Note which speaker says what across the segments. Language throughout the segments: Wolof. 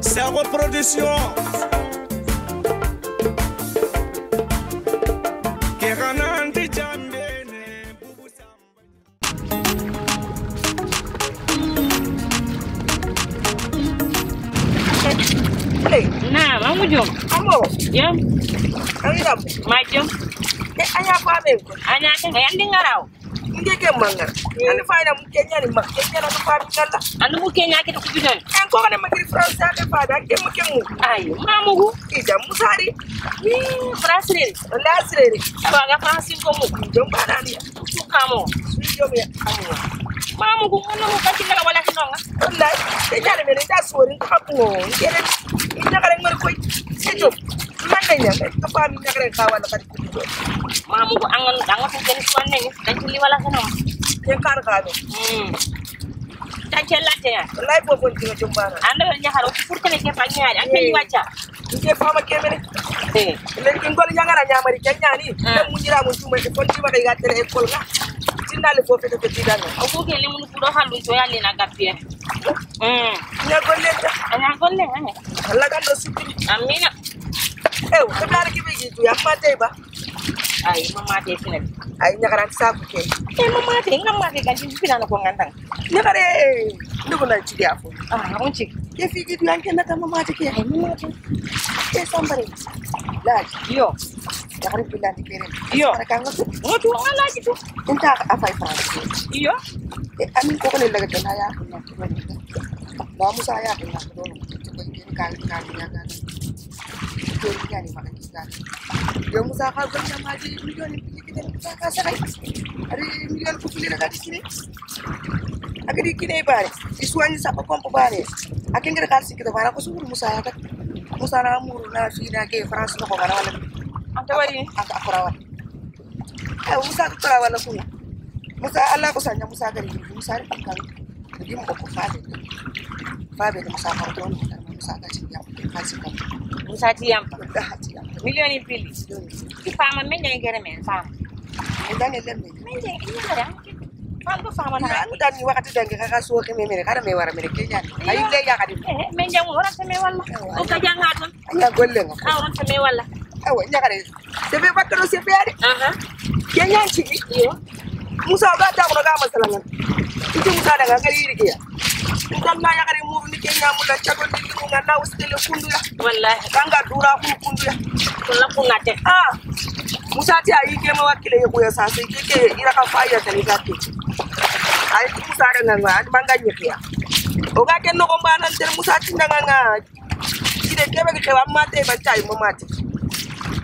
Speaker 1: C'est reproduction.
Speaker 2: Hey,
Speaker 3: nah, mamu jom.
Speaker 2: amo.
Speaker 3: Jom.
Speaker 2: Ang idam.
Speaker 3: Ma jom.
Speaker 2: Anya pa ben ko.
Speaker 3: Anya ke yandi ngaraw.
Speaker 2: Ngeke manga. Ani fayna mu kenya ni ma. Kenya na fa bi kala.
Speaker 3: Anu mu kenya ke ko bidan.
Speaker 2: En ko ne ma kiri France ade fa da ke mu kemu.
Speaker 3: Ay, mamu gu.
Speaker 2: Ida musari.
Speaker 3: Ni brasserie.
Speaker 2: La sirere.
Speaker 3: Ba ga France ko mu.
Speaker 2: Jom bana ni.
Speaker 3: Su kamo.
Speaker 2: Ni jom ya. Amo.
Speaker 3: Mamu gu ono mu ka kila wala kinonga.
Speaker 2: Wallahi. Kenya ne me da sorin ko ko. Ngere. Ina kare ngor koy. Se jom. Man nanya ko fa mi ngare ka wala ka ko.
Speaker 3: Mamu gu angon ko ken suwanne ni. Dan kili wala kinong.
Speaker 2: Ke kar ka do.
Speaker 3: Dan latte ya.
Speaker 2: Wallahi bo bon ti jom bana.
Speaker 3: Anda nya haro pour kene ke fa nyaari an kali wacha.
Speaker 2: Nge fa ma kemene. Len ngol nyangara nyamari kenya ni. Mu nyira mu tuma ko ti ma kay ga tere école nga. Tinale fo fete ti danga.
Speaker 3: O ko ke le mun ko do halu to yali na gapie.
Speaker 2: Nya golle ta.
Speaker 3: Anya golle anya.
Speaker 2: Allah kan do sipini.
Speaker 3: Amina.
Speaker 2: Ko dara ki be gitu ya ma tay ba.
Speaker 3: Ay, mama te fina.
Speaker 2: Ay nyakara sa ko ke.
Speaker 3: Mama te ngam te kan fina no ko ngandang.
Speaker 2: Nyakare ndugo na ci dia fo.
Speaker 3: On ci.
Speaker 2: Ke fi gitu yanke na ta mama te ke.
Speaker 3: Ay, mama te.
Speaker 2: Ke sambare. La
Speaker 3: Yo.
Speaker 2: nyakare pilandi kere.
Speaker 3: Yo.
Speaker 2: Ka ngatu.
Speaker 3: Ngotu ala ci tu.
Speaker 2: Inta afai France.
Speaker 3: Yo.
Speaker 2: Amin ko ko le laga tan ya ko na. Ba musa ya ko na do. Ko ni ka ya ga. Ko ni ya ni ma ka. Yo musa ka gonna maji miliyon piliki musa ka sakai ari miliyon ko pilira ga dikine agadi kine bare iswani sapa kompo bare akengra kal sikito bara ko suru musa ka musa na muru na fi na ke France no ko bara wala
Speaker 3: Anta wari.
Speaker 2: aka akora musa ko kora wala ko musa Allah ko sanya musa gari musa ri kan di mo ko fabe de musa ko don musa ka ci ya ka ci ko
Speaker 3: Musa ti yam.
Speaker 2: da hati ya
Speaker 3: Milioni pili. Ki fama men ngai gere men fama.
Speaker 2: dan lemme
Speaker 3: Men ngai ngara. Fam ko fama na.
Speaker 2: ya dan ni wakati dange ka so ke memere kada me wara mere kenya ayi le ya kadi
Speaker 3: Men jam wala se me wala. O ka janga ton.
Speaker 2: anya golle ngo
Speaker 3: Awon se me wala.
Speaker 2: awa nya kare se be bakaro se be ari kenya ci
Speaker 3: Yo.
Speaker 2: musa ga ta ko ga masalan ite musa daga ngari rike ya dan na ya kare mu ni kenya mu la chago ni ko ngana usele kundu ya
Speaker 3: Wallahi.
Speaker 2: kanga dura ku kundu ya
Speaker 3: Kula ku ngate.
Speaker 2: musa ti ayi ke ma wakile ye ko ya sa sai ke ira ka faya ta ni gatti ay musa daga ngani manganye ya o ga ken no ko banan ter musa ti daga nga ide ke be ke wa mate ban tay mo mate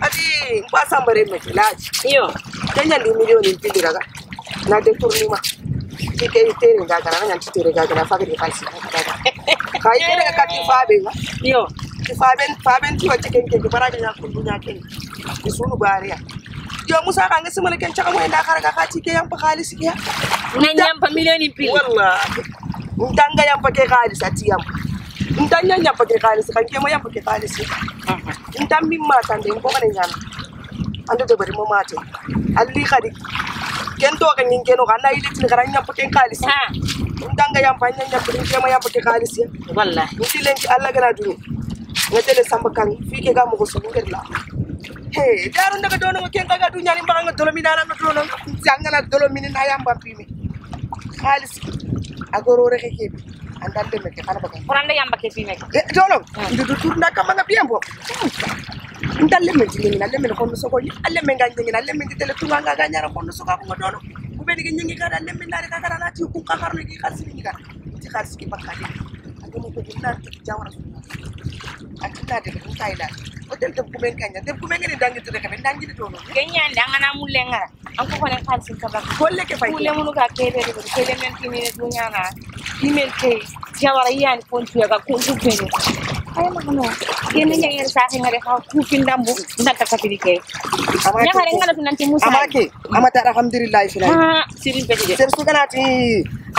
Speaker 2: adi mpa sambare me laji
Speaker 3: Yo.
Speaker 2: kenya ndi milioni mpili raga na de tournima ke tere ngaga na nyanti tere ngaga na fagiri falsi kai tere ka ti fabe nga
Speaker 3: Yo.
Speaker 2: ti faben ti wacce ken ke baraga nya kundu nya ken ti sunu bariya yo musa ka nga simale ken chaka mo nda karaga ka ti ke yam pa khalisi ke
Speaker 3: Men jam pa milioni pili.
Speaker 2: wallahi ndanga yam pa ke khalisi ati yam ndanya nya pa ke khalisi kan ke mo yam pa ke khalisi ndambi ma tande ko kana nyana ande de bari mo mate alli khadi ken to kan ngin keno kana ile tin kana nya pa ke khalisi ndanga yam pa nya pa ke mo yam pa ke khalisi
Speaker 3: Wallahi.
Speaker 2: nti lenki Allah gana duni ngatele samba kan fike ga mo ko so ngerla he daru ndaga dono ko ken ga dunya ni mbanga dolo mi dara dono jangala dolo mi na yamba pimi khalis agoro reke kebi andal de me ke kana baga
Speaker 3: Kuranda yamba ke fi mek.
Speaker 2: dolo ndu tur ndaka manga biembo ndal le men ni na le men ko so ko alle men ga ngi na le men tele tunga ga nyara ko so ka ko dono ku be ni ngi ga le men na ka kana na ti ku ka karno gi khalsi ni ga ti khalsi ki bakali mo ko dinna ti jawara akina de ko tayla o del ko men kanya dem ko men ni dangi to de ka dangi de dono
Speaker 3: Kenya ndanga na mulenga. Anko ko nen khalsi ka ba.
Speaker 2: golle ke fay
Speaker 3: Kule munu ka kebe de kele men kimi ne dunya na. Email ke jawara yani kontu ya ka kontu pene. Ay ma no. Kene ngi sa ke ngare ka ku pindambu ndaka ka pirike. Nya kare ngala tunanti musa.
Speaker 2: amake amata alhamdulillah fi
Speaker 3: Ha, sirin pete.
Speaker 2: ser su ganati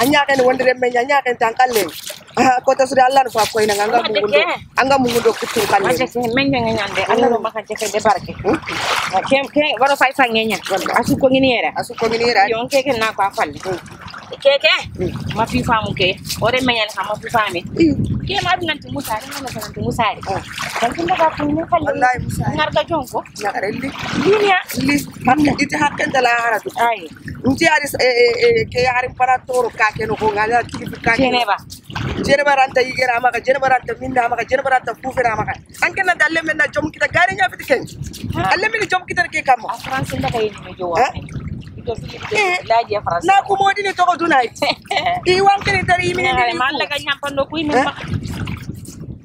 Speaker 2: anya kan wondere men anya kan tankalle ko ta suri Allah fa ko ina anga mungu do kutu kan
Speaker 3: Aje ke men nga nyande Allah no maka je de barke. Kem waro fay fa ngenya. Asu ko ngini era.
Speaker 2: asu ko ngini era
Speaker 3: Yon ke na ko afal. keke ma fi famu ke ore menyan ha ma fi fami ke ma bi nanti musa ni ma nanti musa ri dan kun daga kun ne kan
Speaker 2: wallahi musa
Speaker 3: ngar ga jonko
Speaker 2: na karelli
Speaker 3: dunia
Speaker 2: li hakka ite hakken dala haratu
Speaker 3: ay
Speaker 2: nti ari ke yari paratoro ka ke no ko ngala tigi ka jeneba ranta yigera maka jeneba ranta minda maka jeneba ranta fufira maka anke na dalle men na jom kita gari nya fiti ken alle min jom kita ke kam
Speaker 3: france ndaka yini me jowa laaji France
Speaker 2: na ko modi ni to ko dunay I wanke ni tari min ni
Speaker 3: man la ga nyampando kuy min ma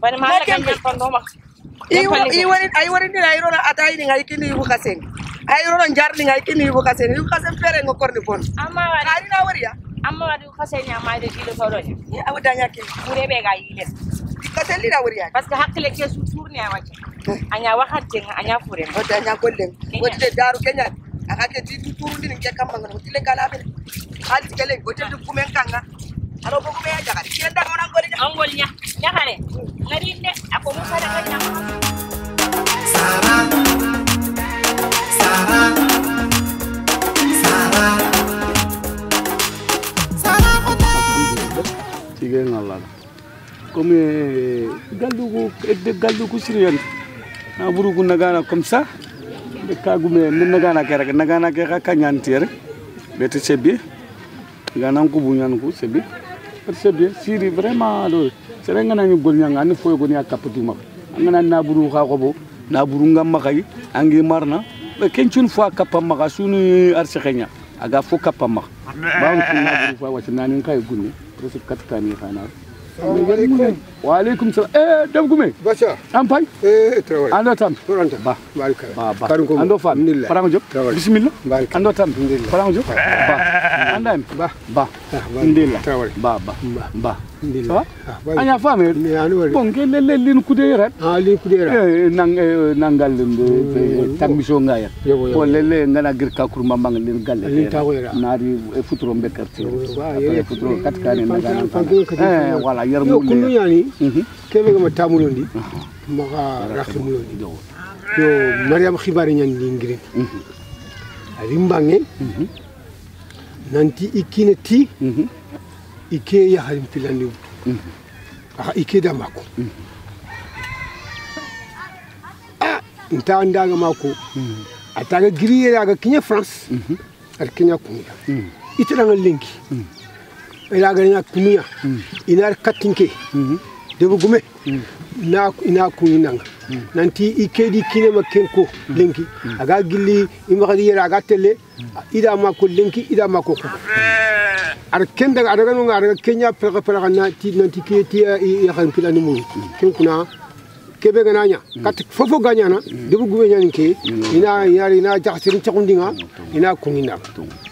Speaker 3: bari man la ga nyampando ma
Speaker 2: I wari ni ayro na atay ni ngai kini bu kasen ayro na jar ni ngai kini bu kasen fere ngo korni bon
Speaker 3: amma wari
Speaker 2: na wari ya
Speaker 3: amma wadi kasen nya ma de kilo sawdo nya
Speaker 2: ya awda nya ke
Speaker 3: bure be ga yilen
Speaker 2: kasen li na wari ya
Speaker 3: parce que hakle ke su tourni a wacce anya waxante anya fure
Speaker 2: wada nya gollen wadi daru kenya akake ti turu ni ke kam ngano tile kala be hal tikele wadi du kumen kanga aro bogo be ya jagari kenda ngona ngol nya
Speaker 3: nyakare ngarinde ako musa daga nya
Speaker 1: Sara
Speaker 4: Tiga ngala. Comme galdugu siriyan. Na burugu nagana comme ça. De kagume nagana kera nagana kera kanyantiere. Bete sebi. Gana ko bunyan ko sebi. Sebi siri vraiment do. Serenga na ñu gol ñanga ni foy ko ni akapati mak. Ngana na buru xa ko bo. Na buru ngam makay angi marna. Be kencun fois kapam maka sunu arsekenya. Aga fo kapam mak. Ba ko na buru fa wacce nanin kay gunni. Presque 4 kani xana. Wa alaikum salam. Dam gume.
Speaker 5: Bacha.
Speaker 4: Am fay?
Speaker 5: Traoré.
Speaker 4: Ando tam.
Speaker 5: Toranta.
Speaker 4: Ba.
Speaker 5: Barka.
Speaker 4: Ba.
Speaker 5: Karunko.
Speaker 4: Ando fam. Farango job. Bismillah.
Speaker 5: Barka.
Speaker 4: Ando tam. Farango job. Ba. Andam.
Speaker 5: Ba.
Speaker 4: Ba. Ndilla. Ba. Ba. Ça va? Anya fame. Bon, quel est l'in kudera?
Speaker 5: Ah, l'in kudera.
Speaker 4: Nangal tamiso ngaya. Ko lele ngana girka kurma mang lin galle. Nari futuro bekarti. Futuro katkane ngana. Wala yarmu.
Speaker 5: Yo kunu yani. Kebe ma tamulondi. Maka rakimulondi. Yo Mariam khibari nyan lingire. Rimbange. Nanti ikine ti. Ike ya halim pilandi ike da mako nta ndaga mako ataga griye daga kinya France ar kinya kunya itanga linki ila ga nya kunya ina katinke de bugume na ina kunya nanti ike di kine makenko linki aga gilli imagadi aga tele ida mako linki ida mako ar kenda ada kan ngara Kenya pera na ti nanti ke ti ya kan pilani mu ken kuna kebe gananya kat fofo ganyana debu gube nyani ke ina yari na jaxsirin chakundinga ina kunina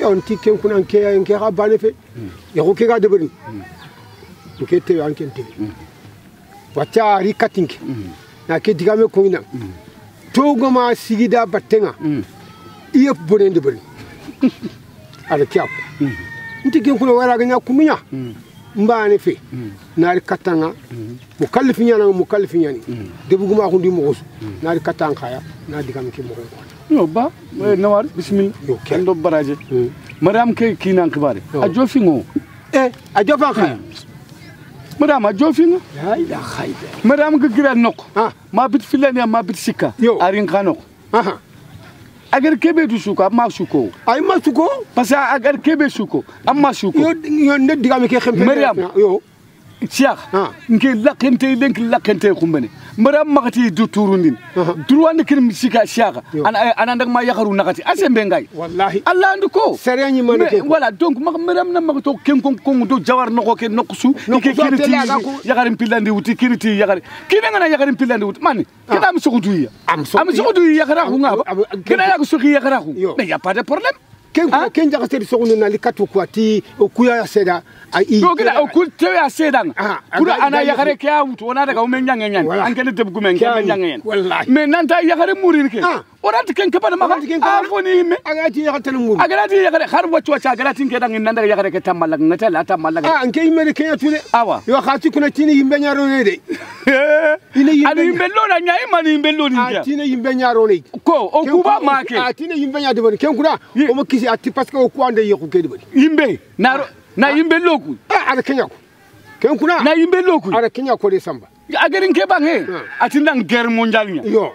Speaker 5: on ti ken kuna ke ha bane fe ya ko ke ga debrin ke te an ken te wacha ri katinki na ke digame kunina to goma sigida battenga iya bonen debrin ala kiap nti ken kuna wara ganya kuminya mbane fe nari katanga mukallifi nyani debu guma ko ndi mo nari katanga khaya na digam ki mo ko
Speaker 4: yo ba nawar bismillah yo kendo baraje madam ke kinan kibare a jofingo
Speaker 2: a jofan khaya
Speaker 4: madam a jofingo
Speaker 2: la ilaha khayda
Speaker 4: madam ga gira nok ma bit filani ma bit sikka arin kanok agar kebe du suko amma suko
Speaker 2: ay ma suko
Speaker 4: parce que agar kebe suko amma suko
Speaker 2: yo ne digame ke xempe
Speaker 4: Mariam yo Cheikh nke lakente kumbene Mariam makati du turundin durwande kin misika Cheikh ana ndak ma yakharu nakati asembe ngay
Speaker 2: wallahi
Speaker 4: Allah nduko
Speaker 2: serigne man ke
Speaker 4: voilà donc Mariam na makato ken kon do jawar noko ke noksu ke kiriti yakarim pilandi wuti kiriti yakari kina ngana yakarim pilandi wuti man kina am sokuduya am sokuduya yakara ku ngaba kina yak soki yakara ku mais y a pas de problème
Speaker 2: ken jaxate sokundu na likatu ko ti o kuya seda ai
Speaker 4: do gida o kul tewe a sedan kura ana yakare ke awuto wona daga o men nyangen an ken debgu men ken nyangen mais nanta yakare murir ke orati ken kebana maka a foni me
Speaker 2: agati yakate mur
Speaker 4: agati yakare har waccu wacca agati ke dan nan daga yakare ke tamalla ngatela tamalla
Speaker 2: an ke yimere ke yatule
Speaker 4: awa
Speaker 2: yo khati kuna tini yimbe nyaro ne de
Speaker 4: ani yimbe lona nyai mani yimbe loni ndia
Speaker 2: tini yimbe nyaro ne
Speaker 4: ko o kuba make
Speaker 2: tini yimbe nyade bon ken kuna o mo kisi atti parce que o ko ande yeku ke de
Speaker 4: yimbe naro na yimbe loku
Speaker 5: ada kenya ko ken kuna
Speaker 4: na yimbe loku
Speaker 5: ada kenya ko de samba
Speaker 4: agarin ke bange atindan guerre mondiale nya
Speaker 5: yo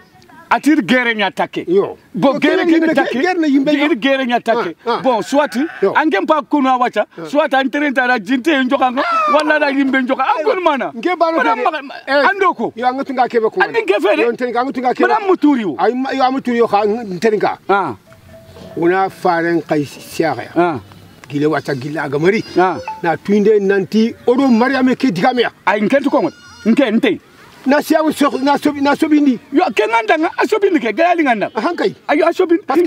Speaker 4: atir guerre nya take
Speaker 5: yo
Speaker 4: bon guerre ke take
Speaker 5: guerre
Speaker 4: guerre nya take bon soit angem pa kuno wacha soit antrenta da jinte njoka wala da yimbe njoka angol mana
Speaker 5: nge baro
Speaker 4: andoko
Speaker 5: yo ngatu nga kebe ko
Speaker 4: andi ke fere
Speaker 5: yo ntenga ngatu nga kebe
Speaker 4: madam muturiwo
Speaker 5: ay yo amuturi yo xa ntenga una faren kay siaga gile wata gila ga mari na tuinde nanti odo mariame ke digamia
Speaker 4: ay nkentu ko nte
Speaker 5: na siawu so na sobindi
Speaker 4: yo ke ngandanga asobindi ke gali nganda
Speaker 5: hankay
Speaker 4: ayo asobindi parce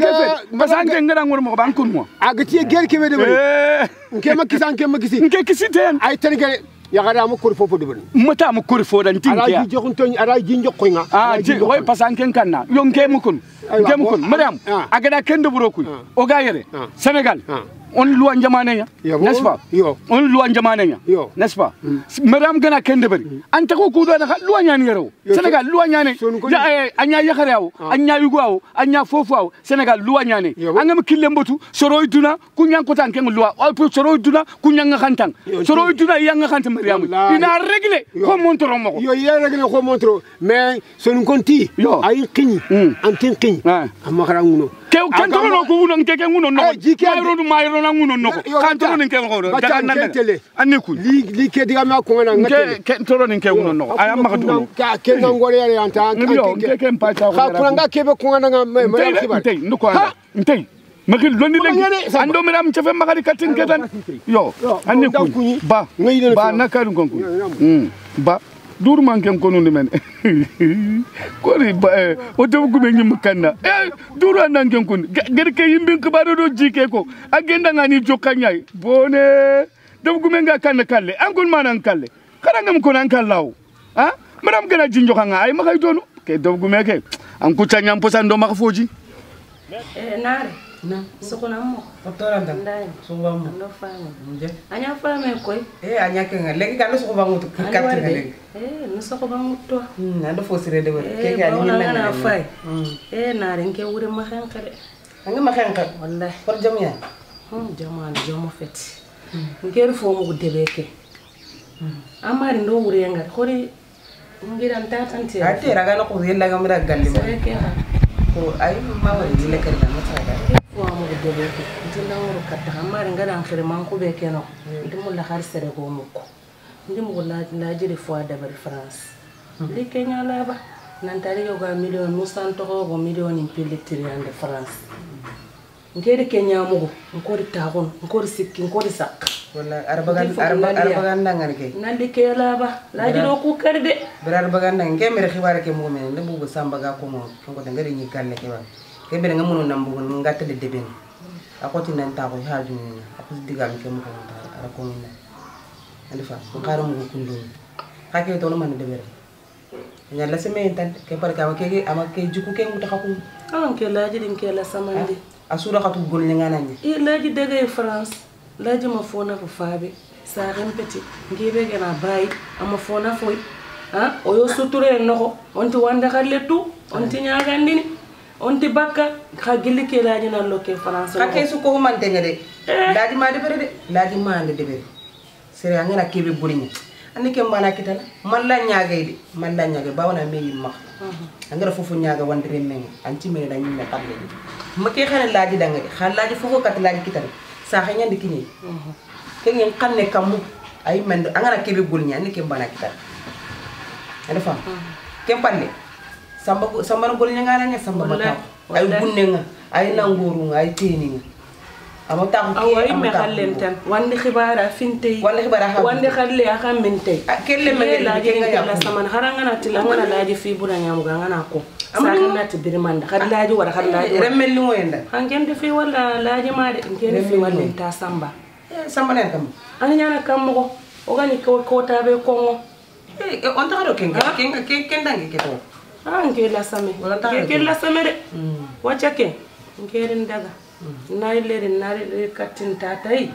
Speaker 4: que ngara ngor mo ban kun mo
Speaker 5: agati guerre ke wede nke makisi
Speaker 4: nke kisiten
Speaker 5: ay tan gere ya gara mo ko fofo de bon
Speaker 4: mata mo ko fo dan tinki
Speaker 5: ala ji joxun ton ala ji njokko nga
Speaker 4: ji way parce que ken kanna yo nke mo kun madame agada ken de buroku o gayere Sénégal on loi njamane ya n'est-ce pas on loi njamane ya n'est-ce pas madame gana ken de bari anta ko ku do na loi nyani yero Sénégal loi nyane ya anya yakharew anya yugo anya fofu Sénégal loi nyane angam kille mbotu soro duna kunyan ko tan ken loi soro duna kunyan khantang soro duna yang khantang mariam ina régler ko montro mako
Speaker 5: yo ya régler ko montro mais son konti ay qini antin qini amma khara nguno
Speaker 4: kantoro no ko uno ngeke nguno no mayro na nguno no kantoro ni ngeke nguno daga nan aniku
Speaker 5: li ke diga ma ko ngana ngate
Speaker 4: kantoro ni ngeke nguno no aya maka duno
Speaker 5: ka ke ngore ya anta
Speaker 4: ngeke mpata
Speaker 5: ko ko nga kebe ko ngana ma kibar
Speaker 4: ntey ndiko anda ntey maki londi lengi ando miram chefe makari katin ketan yo aniku ba nakaru gonku ba duru manken kono ni men ko ri ba o to gume nyim kanna duru anangen kon gerke yimbin kibaro do jike ko agenda ngani jokanyai bone do gume nga kanna kalle angol manan kalle kada ngam ko nan kallaw ha madam gana jinjo kanga ay makay donu ke do gume ke an ku tanyam posan do maka foji
Speaker 3: nare na sokona mo
Speaker 2: docteur anda suba mo
Speaker 3: no fami nje anya fami koy
Speaker 2: anya kenga legi kan so ko bangu kat legi
Speaker 3: no so ko bangu to
Speaker 2: na do fosire de wala ke ga ni
Speaker 3: na fay nare nke wure ma xenka de
Speaker 2: nga ma xenka
Speaker 3: wallahi
Speaker 2: for jamia
Speaker 3: jaman jomo fet ngere fo mo debeke amari ndo wure nga xori ngiram tatante
Speaker 2: ate raga no ko yella ngam ra galli ma ko ay ma wari dile kar da mata ga
Speaker 3: fo mo debeke ndina wuro katta amari ngara xere man ko be keno ndimu la xar sere go mukko ndimu la jere fo da bari France li Kenya la ba nantari yoga million musanto go million in pelletiri ande France ngere Kenya mugo ngori tagon ngori sikki ngori sak
Speaker 2: wala arbagan dangar ke
Speaker 3: nandi ke la ba la jiro ku karde
Speaker 2: berar bagan dang ke mere xibaare ke mo men ne bubu samba ga ko mo ko da ngari ni kalle ke ba ke bere ngamuno nambu ngatta de deben akoti nan ta ko haaju ni akoti digal ke mo ko ara ko ni andi fa ko xaram mo kundu xake to no man de bere nyalla seme tan ke par ka ke ama ke juku ke mu taxaku
Speaker 3: ke la jidin ke la samandi
Speaker 2: asura khatu gol ni nganani
Speaker 3: la ji dege France la ji ma fona ko faabe sa rempeti ngebe gena bay ama fona foy oyo suture noko onti wanda khalletu onti nyagandini onti bakka khagili ke la ji na loke France
Speaker 2: ka ke su ko man tengade laji ma de bere de laji ma ande de bere sere ngana kebe burinya andi ke mbana kitala man la nyaagay de man la nyaagay bawna meyi mak angara fofu nyaaga wandire men anti me la nyina tabbe ma ke xana laji danga xalaji fofu kat laji kitala sa xanya ndi kinyi ke ngeen xamne kamu ay men angara kebe gulnya andi ke mbana kitala ada fam ke palle samba gulnya ngala nya samba mata ay bunne nga ay nanguru nga ay tini nga amata ko
Speaker 3: ay me xalen tan wandi xibara fintey
Speaker 2: wandi xibara
Speaker 3: wandi xalle aka mentey
Speaker 2: kelle me
Speaker 3: laji ngala saman haranga na tilanga laji fi buna nyamu ga ngana ko sakana ti birmanda khadlaji wala khadlaji
Speaker 2: remmel li ngoyenda
Speaker 3: hangen de fi wala laji ma de ngene fi wala ta samba
Speaker 2: samba nen kam
Speaker 3: ani nyana kam ko o gani ko ta be ko
Speaker 2: on ta do ken dangi ke to
Speaker 3: ange la same ke la same de wacha ke ngere ndaga nayle nare katin tatai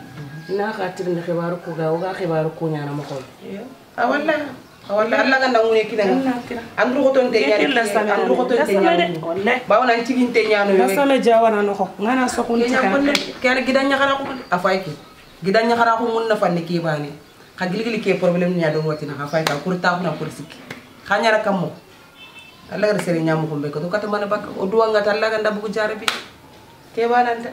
Speaker 3: na khatir ne khibaru ko ga o ga khibaru ko nyana mo ko
Speaker 2: awalla alla ga ndangune kinanga andru ko ton te nyaani andru ko ton te nyaani wallahi bawna cigin te nyaano
Speaker 3: yo same jawana no ko ngana so ko
Speaker 2: tika kana gidan nya kana ko afay ki
Speaker 6: gidanya khara ko mun na fanni ki bani khagili ke problem nya do wati na fa ta pour ta na pour sikki khanya rakam mo Allah gar sere nyamu ko be ko to kata mana bak o duwa ngata Allah ga ndabu ko jare bi ke bananta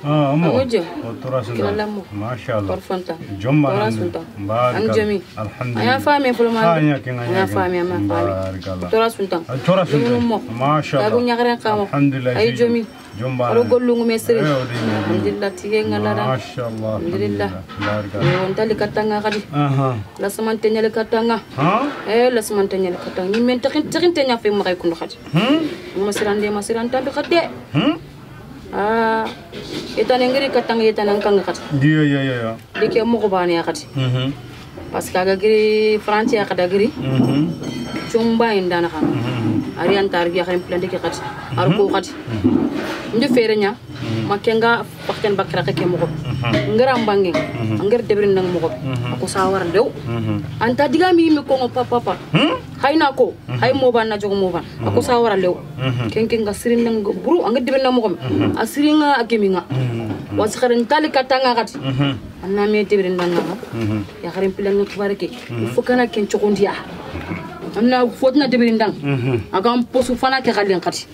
Speaker 7: أمو
Speaker 8: تراس ما شاء الله
Speaker 7: فرفنتا
Speaker 8: جمع
Speaker 7: أم جميل
Speaker 8: الحمد لله
Speaker 7: أنا فاهمة في المال
Speaker 8: أنا
Speaker 7: فاهمة ما فاهمة تراس
Speaker 8: ما شاء الله الحمد لله
Speaker 7: أي جميل
Speaker 8: جمع
Speaker 7: أنا أقول لهم مسري الحمد لله تيجي على
Speaker 8: ما شاء الله
Speaker 7: الحمد لله وأنت اللي كتاعنا غادي لا سمان تاني اللي كتاعنا لا سمان تاني اللي كتاعنا من تكين تاني في ما يكون خد مسيران تابي خد itu nenggiri katang itu nangkang kat.
Speaker 8: Iya.
Speaker 7: Dikit mau kebani ya kat. Pas kagak giri Fransi ya kada giri. Cumba indana kan. Hari antar dia kan plan dikit kat. Arku kat. Ini ferenya. Makenga pakai bakra ke mau. Ngeram bangeng. Angger debrin nang mau. Aku sawar deu. Anta diga mi ko papa. Hai nako. Hai mau ban na jogo mau ban. Aku sawar leu. Kengkeng gasirin nang buru angger debrin nang mau. Asiringa akeminga. Wasakarin tali katanga kat. Anna me debrin nang mau. Ya karim plan nang kibareke. Fukana ken chokondia. Amna fotna debrin nang. Agam posu fana ke kalen kat.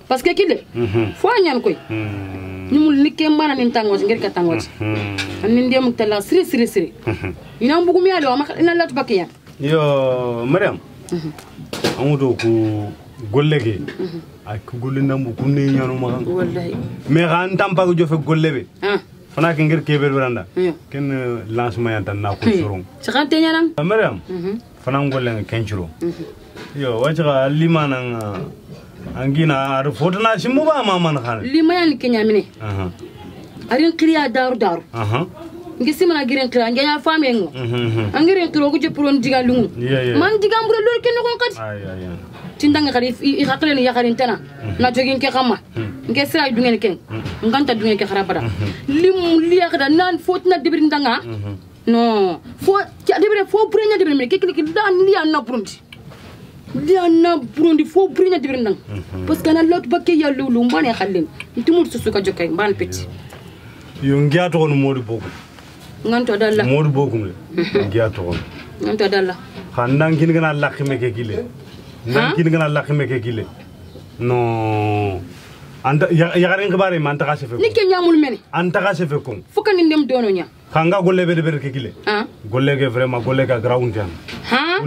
Speaker 7: Parce que kile. Fo ñan koy. Ni mu likke mbana min tangos ngir ka tangos. Anin dem tala siri. Ina mbugu mi alo ma ina lat bakiya.
Speaker 8: Yo Mariam. Amudo ku gollege. Ay ku golle nambu ku ne ñanu ma.
Speaker 7: Wallahi.
Speaker 8: Mais kan tampa ko jofe gollebe. Fana ke ngir kebe beranda. Ken lancement yan tan na ko surung.
Speaker 7: Sakante ñanam.
Speaker 8: Mariam. Fana golle kenchuro. Yo wacha limana angina ar fotna simu ba mama na khana
Speaker 7: limayan kenya mine arin kriya daru ngi simana giren kriya ngenya famengo angiren kro ko jepron diga lungu man diga mbure lor ken ko kat
Speaker 8: ay
Speaker 7: tindanga khari i khaklen ya kharin tana na jogin ke xama nge sira dungen ken nganta dungen ke kharabada lim liya kada nan fotna dibrin danga no fo dibrin fo brenya dibrin ke klik dan liya na brundi liana burundi fo brinya dibirnang parce que na lot bakke ya lulu mbane xalen ntumul susu ka jokay mbal petit
Speaker 8: yo ngiya to on modi boku
Speaker 7: nganto dalla
Speaker 8: modi boku ngiya to on
Speaker 7: nganto dalla
Speaker 8: xandan kin gana lakhime ke gile nan kin gana lakhime ke gile no anda ya garen xibare man ta xasefe
Speaker 7: ni ke ñamul mene
Speaker 8: anta xasefe ko
Speaker 7: fukani ndem dono nya
Speaker 8: xanga golle be de ke gile golle ke vraiment golle ka ground yan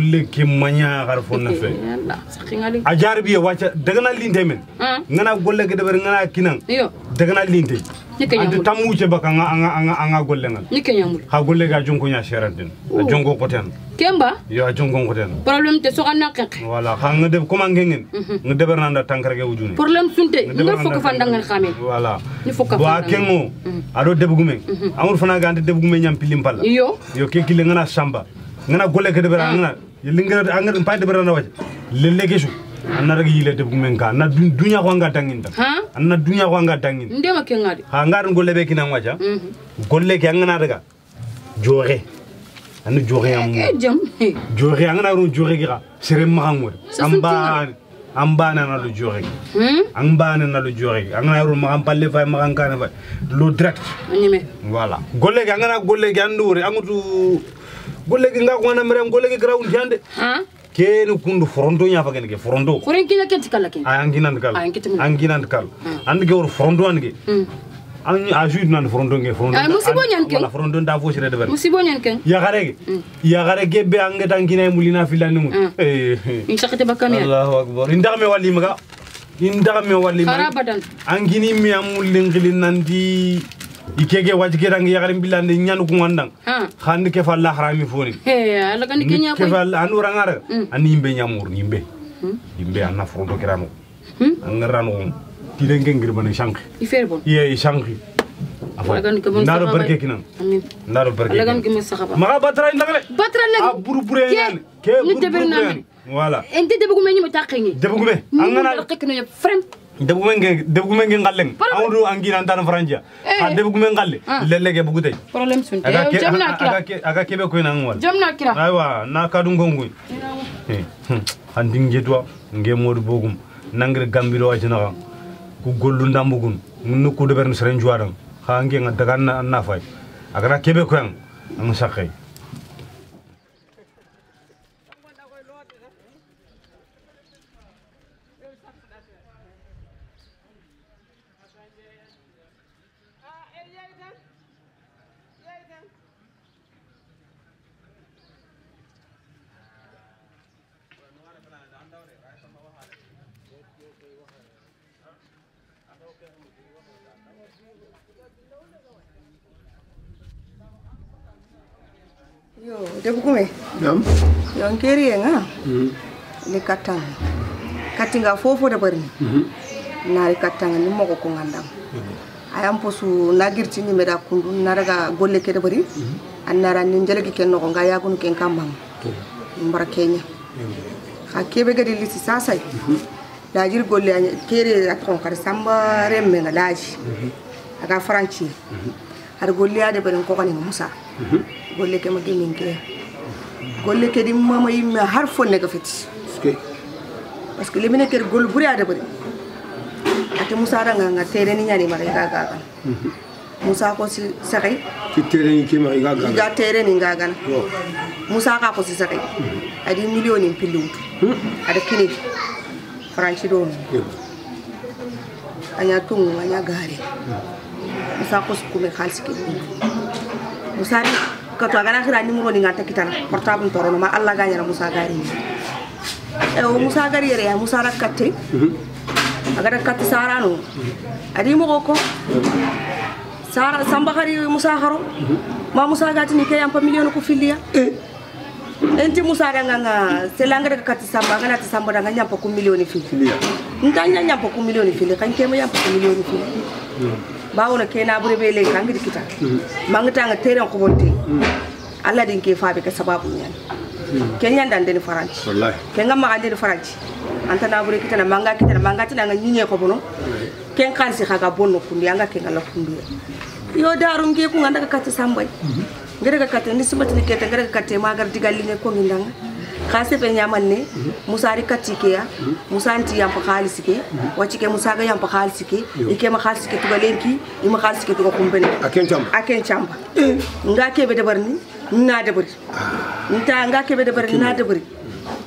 Speaker 8: ulle ki manya gar fonna fe
Speaker 7: yalla sakingali
Speaker 8: ajar biye wacha daga na linte men ngana golle ke de ngana kinan
Speaker 7: yo
Speaker 8: daga na linte
Speaker 7: ni ke ñamul
Speaker 8: tamu ce baka nga golle ngal
Speaker 7: ni ke ñamul
Speaker 8: ha golle ga jonko nya sheradin jonko ko ten
Speaker 7: kemba
Speaker 8: yo jonko ko ten
Speaker 7: problème te so xana xex
Speaker 8: wala xa nga def comment ngeen nga deber nanda tankarage wujuni
Speaker 7: problème sunte nga foko fa ndangal xamé
Speaker 8: wala
Speaker 7: ni foko
Speaker 8: fa kengo ado debugume amul fana gante debugume nyam pilim pala yo ke kile ngana samba ngana golle ke deber ngana linga angar pa deber na waj lele kesu anna ragi yile debugume ka na dunya ko nga tanginda anna dunya ko nga tangin
Speaker 7: ndema ke ngadi
Speaker 8: ha ngar golle be kinan waja golle ke ngana daga jore anu jore am
Speaker 7: jam
Speaker 8: jore ngana ru jore gira sere mahangor amba na lu jore amba na lu jore ngana ru maham palle fa maham kana fa lu direct
Speaker 7: anime
Speaker 8: voilà golle ga ngana golle ga ndure angutu golle ga nga ko na mere golle ga ground yande kenu kundu fronto nya fa ke fronto
Speaker 7: koren kina kenti kala ken
Speaker 8: anginan kal and ge wor fronto ange an ajud nan fronto nge fronto
Speaker 7: ay musibo nyan ken
Speaker 8: wala fronto nda fo sire de ber
Speaker 7: musibo nyan ken
Speaker 8: ya garege be ange tankina mulina filani mu
Speaker 7: in sakete bakami
Speaker 8: Allahu akbar indame wali
Speaker 7: harabadan
Speaker 8: angini mi amul lingilin nandi ikege wajge dang ya garim bilande nyanu ko ngandang khandi ke fa Allah harami foni
Speaker 7: ala kan kenya
Speaker 8: ko ke fa anu rangara ani imbe nyamur imbe anna fronto kirano angarano tidenge ngir bana shank
Speaker 7: ifer bon
Speaker 8: ye shank ndaro barke kinan
Speaker 7: amin
Speaker 8: ndaro barke
Speaker 7: ala kan ke musakaba
Speaker 8: maga batra indagale
Speaker 7: batra lagi
Speaker 8: buru bure yan ke
Speaker 7: ni deber na
Speaker 8: voilà
Speaker 7: ente debu gume nyimo takengi
Speaker 8: debu gume angana
Speaker 7: tekno frem
Speaker 8: debu gume ngi ngalen awdu angina tan franja ha debu gume ngalle lelege bugu tay
Speaker 7: problème sunte jamna kira
Speaker 8: aga kebe ko nan wal
Speaker 7: jamna kira
Speaker 8: aywa na kadu ngongu handing jedwa nge modu bogum nangre gambilo ajina ku gollu ndambugun nu ko de bern seren juwaram ha nge daga na fay agara kebe ko ang sakay
Speaker 2: Yo, debu kume.
Speaker 5: Nam.
Speaker 2: Yo ngeri nga. Ni katang. Katinga fofo de bari. Nari katang ni moko ko ngandam. Ayam posu nagirti ni meda kundu naraga golle ke de bari. Annara ni njelegi ken no nga yagunu ken kambang. Mbara Kenya. Ha kebe gadi lisi sasai. Dajir golle kere atron kar samba remme nga daji. Aga franchi. Har golle ade bari ko kani Musa. Golle ke magi minke golle ke di mama yimme har fonne ga feti parce que limine ke gol buri ada bari ate Musa da nga tere ni nyani mara ga Musa ko si sakai
Speaker 5: ki tere ni ke ma ga
Speaker 2: tere ni ga Musa ka ko si sakai adi million pillu ada kini franchi do anya tungu anya gare Musa ko su kume khalsi ke Musa kato agana khira ni ngoni ngata kitana portable torono ma Allah ganya Musa gari Musa gari ya Musa rakate agara katte sarano adi mo ko sara samba khari Musa kharo ma Musa gati ni kayam pa million ko filia enti Musa nga selanga katte samba ngana te samba nga nyampa ko million filia ntanya nyampa ko million filia kan kema nyampa ko million filia bawona kena bure be le kangi kita mangata nga tere ko bonte alla din ke faabe ka sababu nyan kenya ndande ni faranci
Speaker 5: wallahi
Speaker 2: kenga ma ande ni faranci anta na bure kita na manga tina nga nyinye ko bono ken kansi khaga bonno kundi anga kenga la kundi yo darum ke ku nganda ka katte sambay ngere ka katte ni sumati ni kete ngere ka katte magar digalli ne ko ngindanga khase pe nyamanne Musa ri katike ya Musa anti yam khalisi ke wacike Musa ga yam khalisi ke ike ma khalisi ke tugalenki ima khalisi ke to ko kumbene aken chamba nga kebe de barni na de bari nta nga kebe de barni na de bari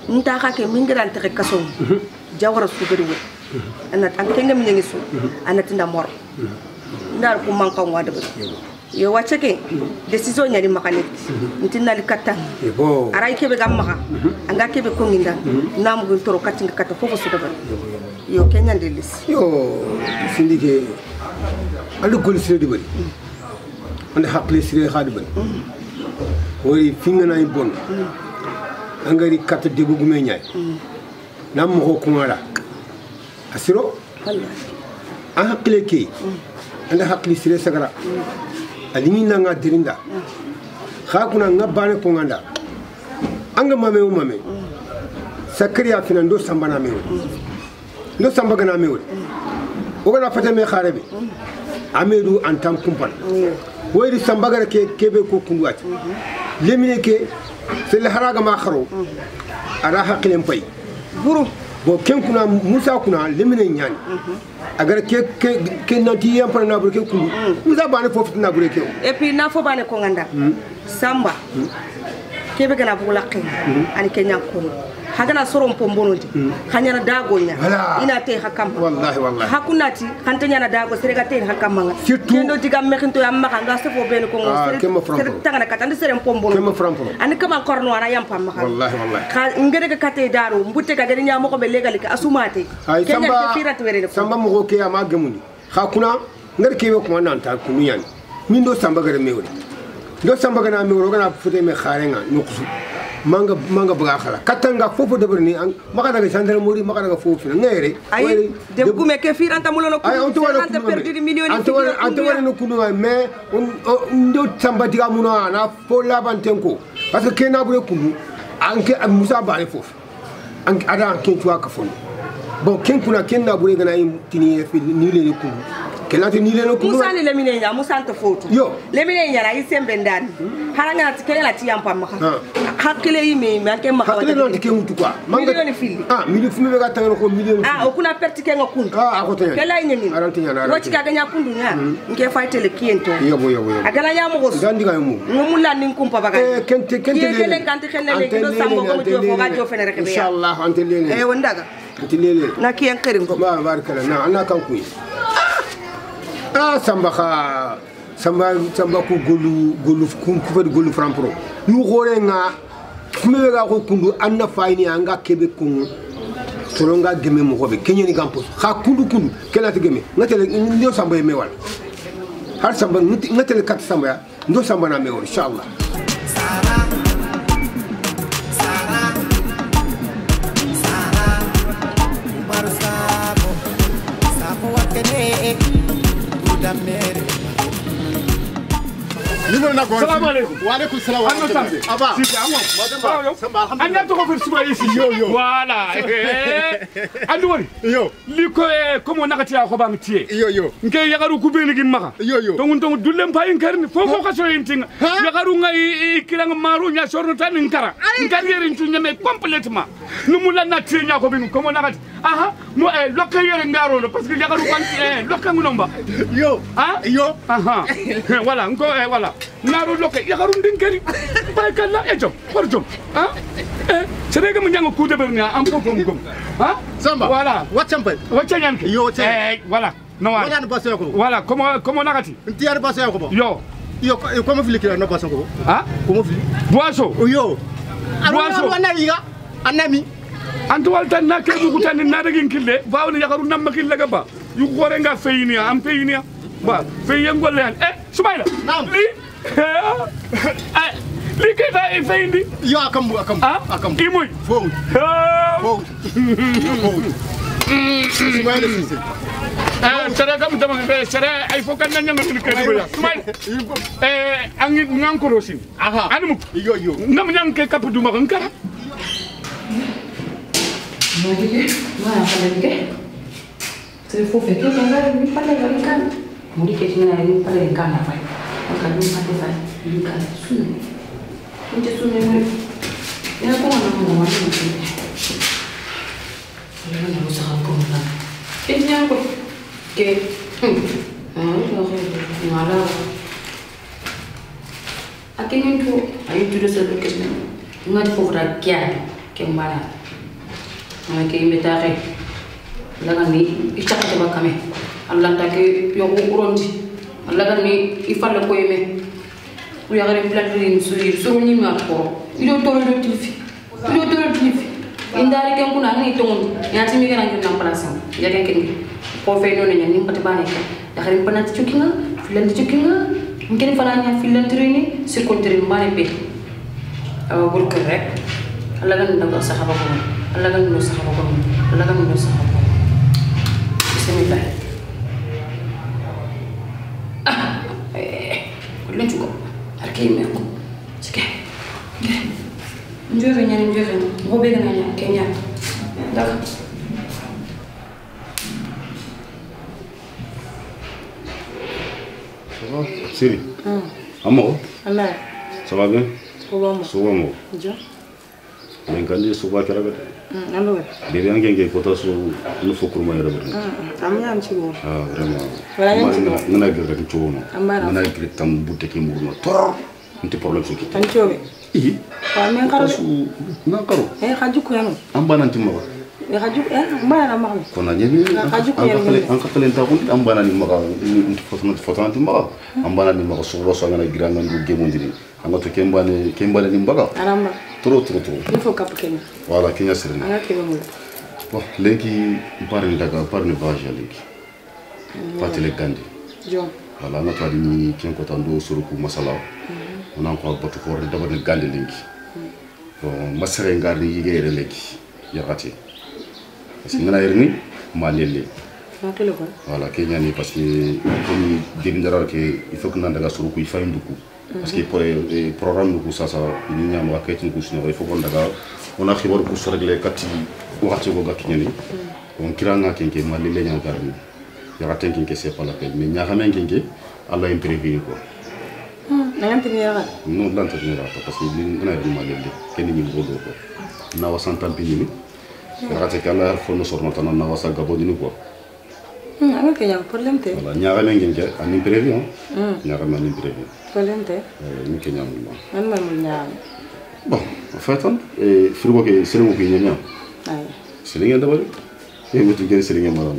Speaker 2: nta ka ke mingiran te kaso jawara su bari wo ana tan kengam nyengi su ana tinda mor ndar ku manka ngwa de bari yo wacce décision nyari makane ntinali katang aray kebe gamma anga kebe ko nginda namu gun toro katinga kata fofo su dabar yo kenya ndelis
Speaker 5: yo sindike andu gol sire di bari ande hakle sire khadi bari wori finga nay bon angari kata debu gume nyaay nam mo ko ngara asiro an hakle ki ande hakle sire sagara alimina nga dirinda khakuna nga bane ko nganda anga mame o mame sakriya fina ndo samba na mewo ndo samba gana mewo o gana fata me kharebe amedu antam kumpan woyri samba gara ke kebe ko kunduati lemine ke sel haraga ma kharo ara haqilen pay buru bo ken kuna Musa kuna lemine nyani agar ke nanti yam para na bure ke kundu Musa bane fofu na bure ke
Speaker 2: et puis na fo bane ko nganda samba kebe gana bu lakke ani kenya ko hagana soron pombonoti khanyana dago nya ina te hakam
Speaker 5: wallahi
Speaker 2: hakunati khantanya na dago serega te hakam nga kendo diga mekhinto yam maka nga sefo ben ko ser tangana katande serem pombono ani kama korno ana yam pam maka
Speaker 5: wallahi
Speaker 2: ngere ka kate daro mbute ka gari nya moko be legali ka asumate kenya te firat were
Speaker 5: samba mo ke ama gemuni khakuna ngere kebe ko nanta kunyan min do samba gare mewri do samba gana mewro gana fute me kharenga nukusu manga baga khala katanga fofo de berni maka daga sandal mori maka daga fofo ngere
Speaker 2: ay de gume ke firanta mulono ko firanta perdi million
Speaker 5: anto no kunu mais ndo samba diga muno na fo labantenko parce que kena bure kunu anke Musa bale fofo ada ken tuwa ka fon bon ken kuna ken na bure gana yin tini fi ni le ko kelati ni le ko
Speaker 2: musa ni lemine nya musa ta foto
Speaker 5: yo
Speaker 2: lemine nya ra isembe ndani haranga tikele la tiyampa maka hakile yimi manke maka
Speaker 5: hakile non tike mutu kwa
Speaker 2: million fili
Speaker 5: million fumi be ga tan ko million
Speaker 2: okuna perti ke ngakundu
Speaker 5: akote
Speaker 2: kela nyemi
Speaker 5: aranti nya
Speaker 2: wati ka ganya kundu nya nke faytele kiento
Speaker 5: yobo
Speaker 2: agala nya mo gosu
Speaker 5: gandi ga mu
Speaker 2: ngumula nin kumpa baga
Speaker 5: kente
Speaker 2: kele kanti kele kilo sambo ko jo ga jo fenere ke
Speaker 5: inshallah antelele
Speaker 2: wondaga
Speaker 5: antelele
Speaker 2: na kiyan kerin ko
Speaker 5: ba barkala na ana kan ku samba ko golu kun ku fadi golu frampro yu gore nga kume ga ko kundu anna fayni anga kebe kun solonga geme mo hobe kenyeni gampo ha kundu kelati geme ngatele ndo samba me wal har samba ngatele kat samba ya ndo samba na me wal inshallah
Speaker 9: Salam alaikum. Wa alaikum salam wa rahmatullahi. Aba. Si amo. Anya to ko firsuba yisi yo. Voilà. Andu wori. Yo. Liko comme nakati ya ko bang tie. Yo. Nke yagaru ku beni gin maka. Yo. Tongun dullem pa inkarni fofo ka so yintinga. Yagaru ngai kirang maru nya sorno tan inkara. Inkari yerin tu nyame complètement. Numula na tie nya ko binu comme nakati. Aha. Mo lokka yere ngaro parce que yagaru kan lokka ngunomba. Yo. Ah? Yo. Aha. Voilà, ngo voilà. Naru loke yagaru ndinkari bay kala ejo warjom ha serega mu ñang ku debernia am ko gom ha samba voilà wacca ñanke yo voilà no wala na baso ko voilà como nakati ntiar baso ko yo como fili kila no baso ko ha como fili boaso yo boaso anami anami antu walta na ke bu tan na dagin kille bawni yagaru nam kille ga ba yu gore nga feyni am feyni ba feyen golle an sumayla nam li keta e feindi yo akam imoy fo sumayla sisi sere kam dama sere ay fo kan nyanga ni kedi ba sumayla angi nganko rosin aha animu yo ngam nyang ke kap duma kan kara
Speaker 7: Mari, mana kalian ke? Saya fokus ke tanggal ni pada kali kan. Mari ke sini ni pada kan apa? Maka ni pada saya ni kan sunyi. Ini sunyi ni. Ini aku mana ni? Ini nak usaha aku mana? Ini aku ke. Malah. Akhirnya tu, ayo tu dah sebut ke sini. Ngat fokus kian kembali. Ke imbetare laga ni ichakate bakame Allah take yo urondi laga ni ifalle ko yeme u yagare platri suri ni ma ko ido to tilfi indari ken kuna ni tongon yati mi kana ngina place ya ken ken ko fe no ne nyim pati bane ka da xarim panati chukinga filan chukinga ngene fala nya filan trini sur kontre mbane be awa bul rek laga ni da sahaba ko Allah kan menusaha kamu, Bismillah. Kalian juga, hargai aku. Sikit. Njoo ngobe nanya Kenya. Dah.
Speaker 8: Siri. Amo.
Speaker 3: Allah.
Speaker 8: Ça va bien?
Speaker 3: Souvent. Jo.
Speaker 8: Menkandi suba kera bete.
Speaker 3: Alo.
Speaker 8: Debe angenge kota su no fokuruma yera bete.
Speaker 3: Amya mchigo.
Speaker 8: Vraiment.
Speaker 3: Wala
Speaker 8: ngana gere ke chono.
Speaker 3: Amara.
Speaker 8: Ngana gere tam butte ke murno. Tor. Nti problème su ki.
Speaker 3: Tanchobe. Wa men karo.
Speaker 8: Na karo.
Speaker 3: Khaju ko yano.
Speaker 8: Ambana nti mawa.
Speaker 3: Khaju mbana na mawa.
Speaker 8: Kona nyebi. An kapelen ta kun ambana ni mawa. Nti foto nti mawa. Ambana ni mawa so so ngana gira ngandu gemondiri. Anga to kembale ni mbaga.
Speaker 3: Aramba.
Speaker 8: Trop.
Speaker 3: Il faut cap Kenya.
Speaker 8: Voilà, Kenya c'est
Speaker 3: Anga kebe mo.
Speaker 8: Bon, legi parle daga parle vaja legi. Patele gandi.
Speaker 3: Jo.
Speaker 8: Voilà, na tadi ni ken ko tando suruku masala. On a encore batu ko daba de gandi legi. Bon, masere ngarni yigere legi. Yarati. Parce que ngana yerni ma lele.
Speaker 3: Voilà,
Speaker 8: Kenya ni parce que comme dindara ke il faut que nanda suruku ifay nduku.
Speaker 10: parce que pour les programmes nous ça il y a ma quête nous il faut qu'on daga on a khibar pour se régler kati waxati go gakini on kiranga kenke malile nya garni ya ratenki ke c'est pas la peine mais nya xamen kenke Allah imprévu quoi
Speaker 6: na ngam ya
Speaker 10: non lanta ni rata parce que ni na di malile ken ni bodo ko na wasanta bini rata kala fo no sorno tan na wasa gabo dini quoi
Speaker 6: anga ke ya problème te
Speaker 10: voilà nya xamen kenke an imprévu nya xamen imprévu
Speaker 6: problème te
Speaker 10: ni kenya mo
Speaker 6: man ma mu ñaan
Speaker 10: bon en fait frigo ke sele mo ko ñanya
Speaker 6: ay
Speaker 10: sele ngeen dabal e mutu gene sele ngeen maram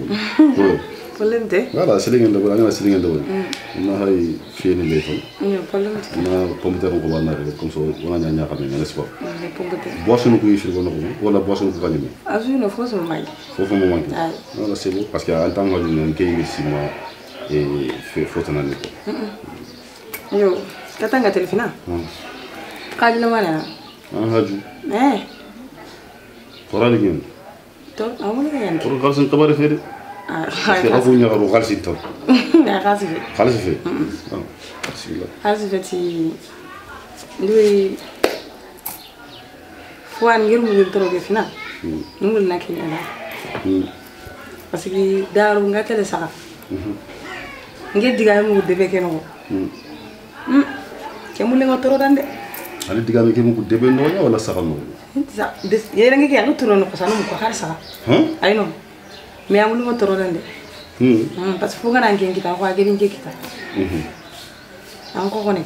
Speaker 6: problème te
Speaker 10: voilà sele ngeen dabal nga sele ngeen dabal na hay fieni le fon
Speaker 6: problème te
Speaker 10: na pomme de terre ko wana rek comme ça wana ñanya xamé nga sport
Speaker 6: pomme de terre
Speaker 10: boisson ko yi frigo no wala boisson ko gagné
Speaker 6: azu no fo so may
Speaker 10: fofu mo manki voilà c'est bon parce que en tant que ñu kay ci moi et faut en aller
Speaker 6: yo katanga telefona kaji la mana
Speaker 10: haju torali ngeen
Speaker 6: to amul ngeen
Speaker 10: pour xalsin tabare fede parce que rafu ñu xaru xalsin tor
Speaker 6: na xalsi
Speaker 10: fe
Speaker 6: xalsi fe ci nduy fuan ngir mu ñu toroge fina ngul nak ni ala parce que daru nga tele saxa ngir diga mu debe keno kemu lengo toro dande
Speaker 10: ali digame ke mu ko debe no wala saxal no
Speaker 6: sa des yere ngi ke toro no ko sanu ko xal saxa ay non mais amul ngo toro dande parce que fu nga ngi kita ko ageri ngi kita an ko koné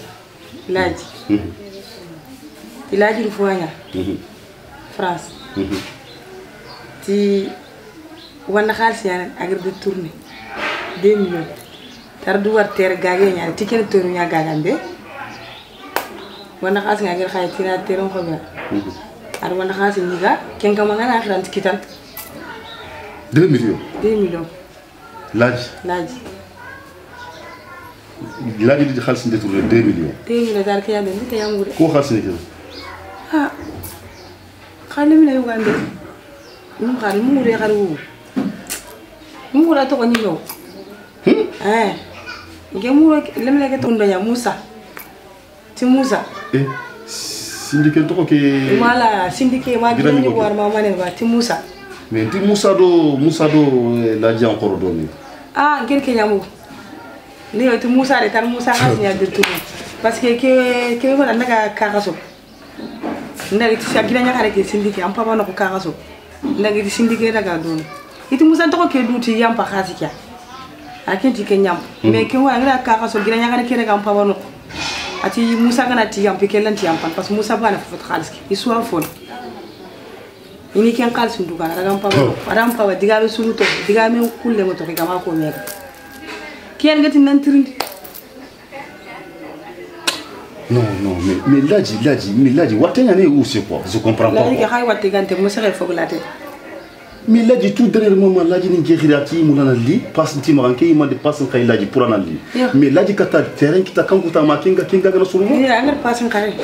Speaker 6: laji ti laji ru fuanya France ti wana xaalis yana agir de tourner 2 millions tar du war ter gaage ñaar ti ken toru ñaa gaagande wana xaalis nga agir xay tina teron ko ba ar wana xaalis ni ga ken ka manga na xran kitan
Speaker 10: 2 millions laji di xaalis ndi tourner 2 millions
Speaker 6: dar ke yande ni te yamure
Speaker 10: ko xaalis ni
Speaker 6: ha xale mi la yugande mu xari mu re xaru mu ra to ko ni yow ngemuro lemle ke tondo ya Musa ti Musa
Speaker 10: syndiqué to ke
Speaker 6: wala syndiqué ma gini war ma mané ba ti Musa
Speaker 10: mais ti Musa do la di encore do ni
Speaker 6: ngel ke nyamu ni ti Musa de tan Musa hasnya de tout parce que ke wala naga kakaso ndari ti sagina nya kare ke syndiqué am papa no ko kakaso ndagi ti syndiqué daga do iti Musa to ko ke duti yampa khasikia akenti ke nyam mais ke wa ngra ka so gira nyanga ke rega ampa wono ati Musa kana ti yam pike lan ti yam parce que Musa bana fot khalis ki iswa fon ini ken khalis ndu kana rega ampa adam pa diga be sunu to diga me kulle mo to ke kama ko mega ken ngati nan trindi
Speaker 10: non mais laji watenya ne où c'est quoi je comprends pas
Speaker 6: laji ke hay watte gante mo sere foglate
Speaker 10: mais là du tout dernier moment là j'ai une guérati moulana li passe un petit manqué il m'a dépassé quand il a dit pour un li mais là du kata terrain qui t'a quand tu as marqué kinga na solo
Speaker 6: il a passe un carré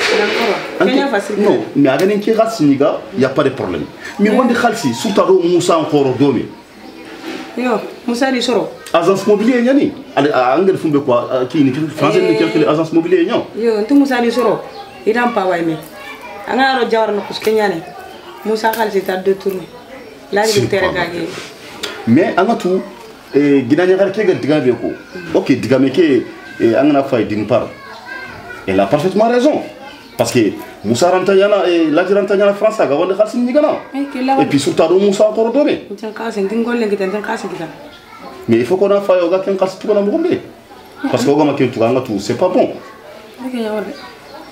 Speaker 6: d'accord facile
Speaker 10: non mais avec un kira siniga il y a pas de problème mais on dit khalsi soutaro Musa encore donné
Speaker 6: yo Musa di soro
Speaker 10: agence mobilier ñani angel fumbe quoi qui ni français ni quelque agence mobilier ño
Speaker 6: yo ntu Musa di soro idam pa way me anga ro jawar no kuske ñane Musa khalsi ta de tourner
Speaker 10: mais angatu gidanya garke ga digabe ko OK digame ke angana fay d'une part elle a parfaitement raison parce que Musa rantanyana la rantanyana France ga wonde khalsin ni gana et puis surtout Musa ko rodone mais il faut qu'on a fait au gars qui a tout dans le parce que on a tout angatu c'est pas bon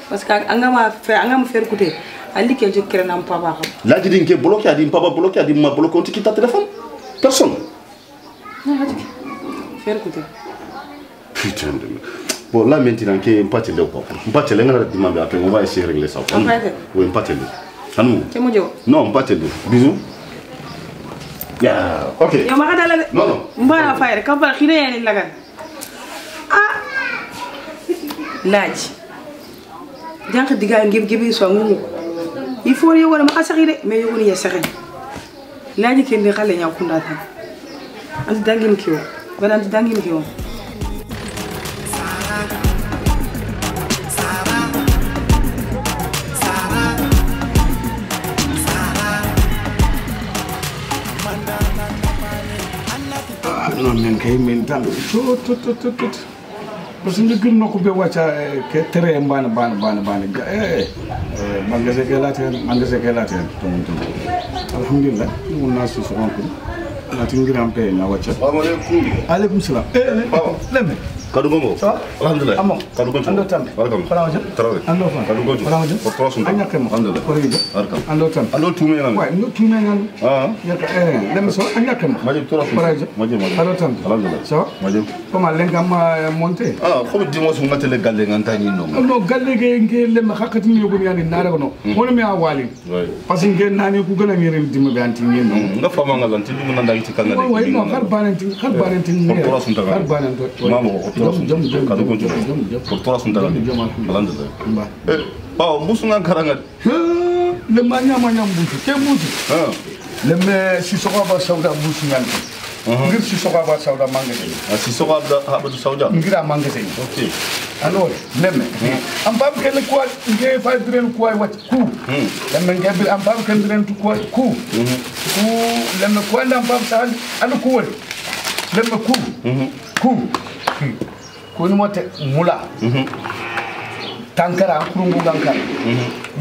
Speaker 6: parce que angama faire écouter ali ke jokere nam papa xam
Speaker 10: la di dinke bloqué adi papa bloqué adi ma bloqué on te quitte téléphone personne
Speaker 6: non faire écouter
Speaker 10: putain de bon là maintenant que empate le quoi empate le ngara demander après on va essayer de régler ça oui empate le anu
Speaker 6: temo jo
Speaker 10: non empate le bisous ya OK
Speaker 6: yo ma kadala
Speaker 10: non
Speaker 6: mbara fayre ka ba khire yani lagan laaj jank diga ngib gibi so ngumu il faut y wala ma xaxire mais yo woni ya saxé laji ken ni xalé ñaw kunda tan andi dangim kiyo bana andi dangim kiyo
Speaker 4: non men kay men tan tot parce que gën nako be wacca ke tere mbana magasin ke laten alhamdulillah mun nasu so ko lati ngiram pe na wacca alaykum salam lemme
Speaker 10: kadu gomo alhamdulillah
Speaker 4: amo
Speaker 10: kadu gomo
Speaker 4: ando tam
Speaker 10: welcome
Speaker 4: fala wajja
Speaker 10: tarawe
Speaker 4: ando fa
Speaker 10: kadu gomo
Speaker 4: fala wajja
Speaker 10: ko trosun
Speaker 4: anyake mo
Speaker 10: alhamdulillah
Speaker 4: ko rejo
Speaker 10: welcome
Speaker 4: ando tam
Speaker 10: ando tume nan
Speaker 4: way no tume nan yaka lemme so anyake mo
Speaker 10: majib trosun majib
Speaker 4: ando tam
Speaker 10: alhamdulillah
Speaker 4: so
Speaker 10: majib
Speaker 4: comment lengam monté
Speaker 10: ko dimo su ngatele galle ngantani
Speaker 4: no galle ge nge lemme hakati mi yogo yani nare ko no wona mi awali parce que nge nani ku gëna ngiren dimo be anti ngi no
Speaker 10: nga fama nga lan tindu nanda yiti kala ne
Speaker 4: way no har bananti ngi har bananti
Speaker 10: mama ko kadu gomo ko trosun dara alhamdulillah bawo musu nga karanga
Speaker 4: le manya mbutu ke mbutu le me si soko ba sauda mbutu nyanti ngir si soko ba sauda mangate
Speaker 10: si soko ba sauda
Speaker 4: ngira mangate
Speaker 10: okay
Speaker 4: alors lemme am bam ken ko nge fa diren ko ay wat ku lemme nge am bam ken diren ko ku lemme ko ndam bam sa an ku wol lemme ku ni mote mula tankara kurungu gankara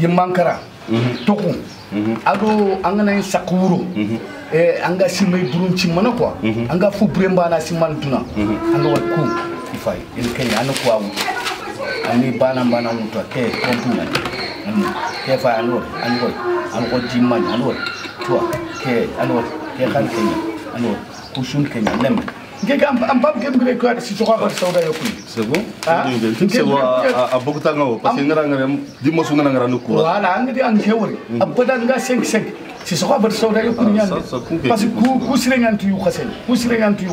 Speaker 4: yimankara toku ado angana sakuru anga simay burun ci mana quoi anga fu bremba na siman tuna ando wat ku ifay il kenya ando ko awu ani bana muto ke kontunya ke fa ando ko jimman ando toi ke ando ke kan kenya ando kusun kenya lem ngega am bab gem gre ko si to ko sauda yokku
Speaker 10: c'est bon c'est bon a beaucoup tango parce que ngara di mo su ngara no ko
Speaker 4: wala ngadi an kewri abada nga 5 si so ko sauda yokku nyande parce que ku sirengantu yu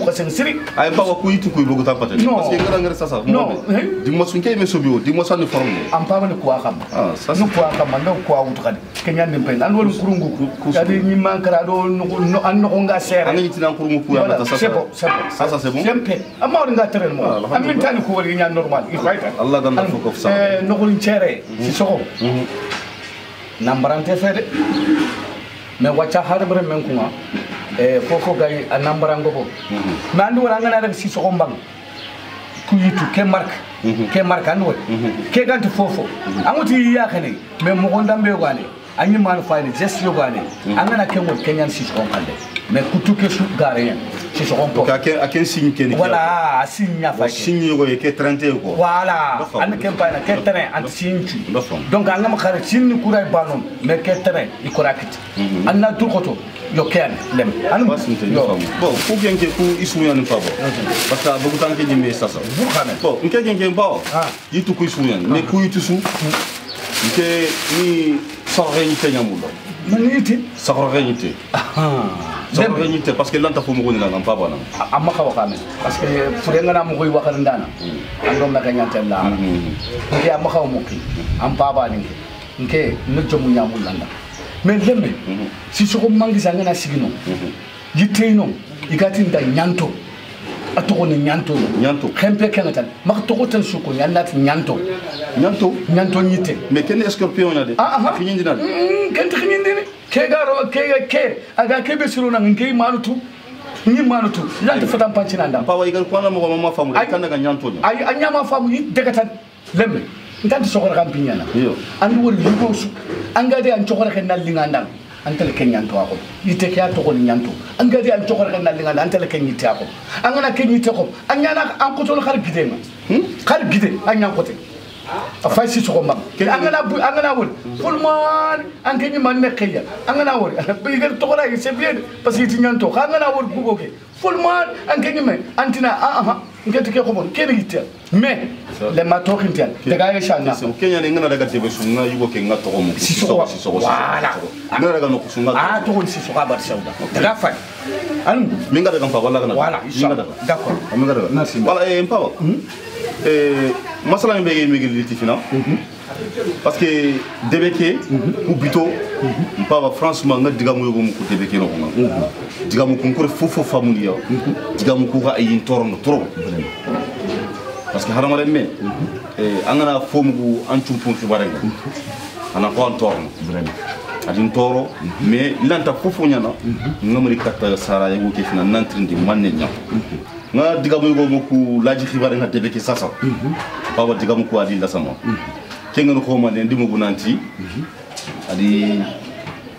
Speaker 4: khasen siri
Speaker 10: ay ba ko yitu ko beaucoup ta patel parce que ngara sasa
Speaker 4: non
Speaker 10: di mo su ngey me sobio di mo sanni forme
Speaker 4: am pa ne ko xam no ko xam no ko awutu khadi kenyande pe an wol kurungu kadi ni mankara do no an no nga sere
Speaker 10: an yitina kurungu ku ya ta sasa ça c'est bon
Speaker 4: sempre amma on nga tere mo amin tan ko wori nya normal il faut
Speaker 10: Allah dan ko ko sa
Speaker 4: no ko chere si soko nambarante fede me wacha harbre men kuma fofo gay a nambarango ko me andu wala ngana rek si soko mbang ku yitu ke marque andu ke ganti fofo amuti ya khane me mo gondambe gane anyi man fayni geste yo gane angana ke mo kenyan si soko kande mais kutu ke su gare si soko po
Speaker 10: ka ken signe ken
Speaker 4: voilà signe fa
Speaker 10: signe yo ke 30 ko
Speaker 4: voilà an ke pa na ke terrain an signe donc angama khare signe kuray banon mais ke terrain ikorakit anna turkoto yo ken lem an
Speaker 10: yo bon ko genke ku isu yan fa bo parce que beaucoup tant que ni mais ça
Speaker 4: vous xamé
Speaker 10: bon nke genke ba yitu ku isu yan mais ku yitu su nke ni sorre ni tenyamulo
Speaker 4: maniti
Speaker 10: sorre ni te sorrenité parce que lanta fo mo goni ngam papa na
Speaker 4: amma ka wakame parce que furenga na mo koy wakal ndana andom na kanyante la ndi amma ka mo ki am papa ni nke no jomu nyamul landa mais lembe si soko mangi zanga na sigino yiteno igati nda nyanto atoko ne nyanto khempe kenatan mak toko tan suko nyanat nyanto nyite
Speaker 10: mais ken escorpion na de khinin dina
Speaker 4: ken khinin dina ke garo ke aga ke be suru na ngey manutu ni manutu lanta fatam pancina ndam
Speaker 10: pa way gal ko na mo mama famu kan daga nyanto
Speaker 4: ay anyama famu yi degatan lembe ntanti sokora kampinyana
Speaker 10: yo
Speaker 4: andu wol yugosu angade an chokora ken nalinga ndam antale ken nyanto ako yite ke atoko ni nyanto angade an chokora ken nalinga ndam antale ken yite ako angana ken yite ko anyana an ko tol khar gidema khar gide anyan kote afay si soko mbam angana wol fulman angeni man nekaya angana wol be gar to la c'est bien parce que tinyanto angana wol bugo ke fulman angeni me antina ngeti ke ko bon ken yitel mais le mato kintian daga ya shanga
Speaker 10: so kenya ne ngana daga tebe sunga yugo ke ngato ko mo
Speaker 4: si soko wala
Speaker 10: ngana daga no sunga
Speaker 4: to si soko ba sauda daga fa an
Speaker 10: minga daga fa wala kana
Speaker 4: wala inshallah d'accord
Speaker 10: minga daga merci wala mpaba masala mi bege mi liti fina parce que debeke ou bito mpaba franchement nga digamu yogo mu ko debeke no nga digamu ko ko fofo famuli yo digamu ko ga ayin torno trop parce que harama me angana fomu an chumpon fi baranga ana ko an torno vraiment adin toro mais lanta fofo nyana ngamri kata sara yago ke fina nantrindi manne nya nga digamu go moku laji khibare nga debe ke sasa baba digamu ko adi lasama kenga no xoma den dimu bunanti adi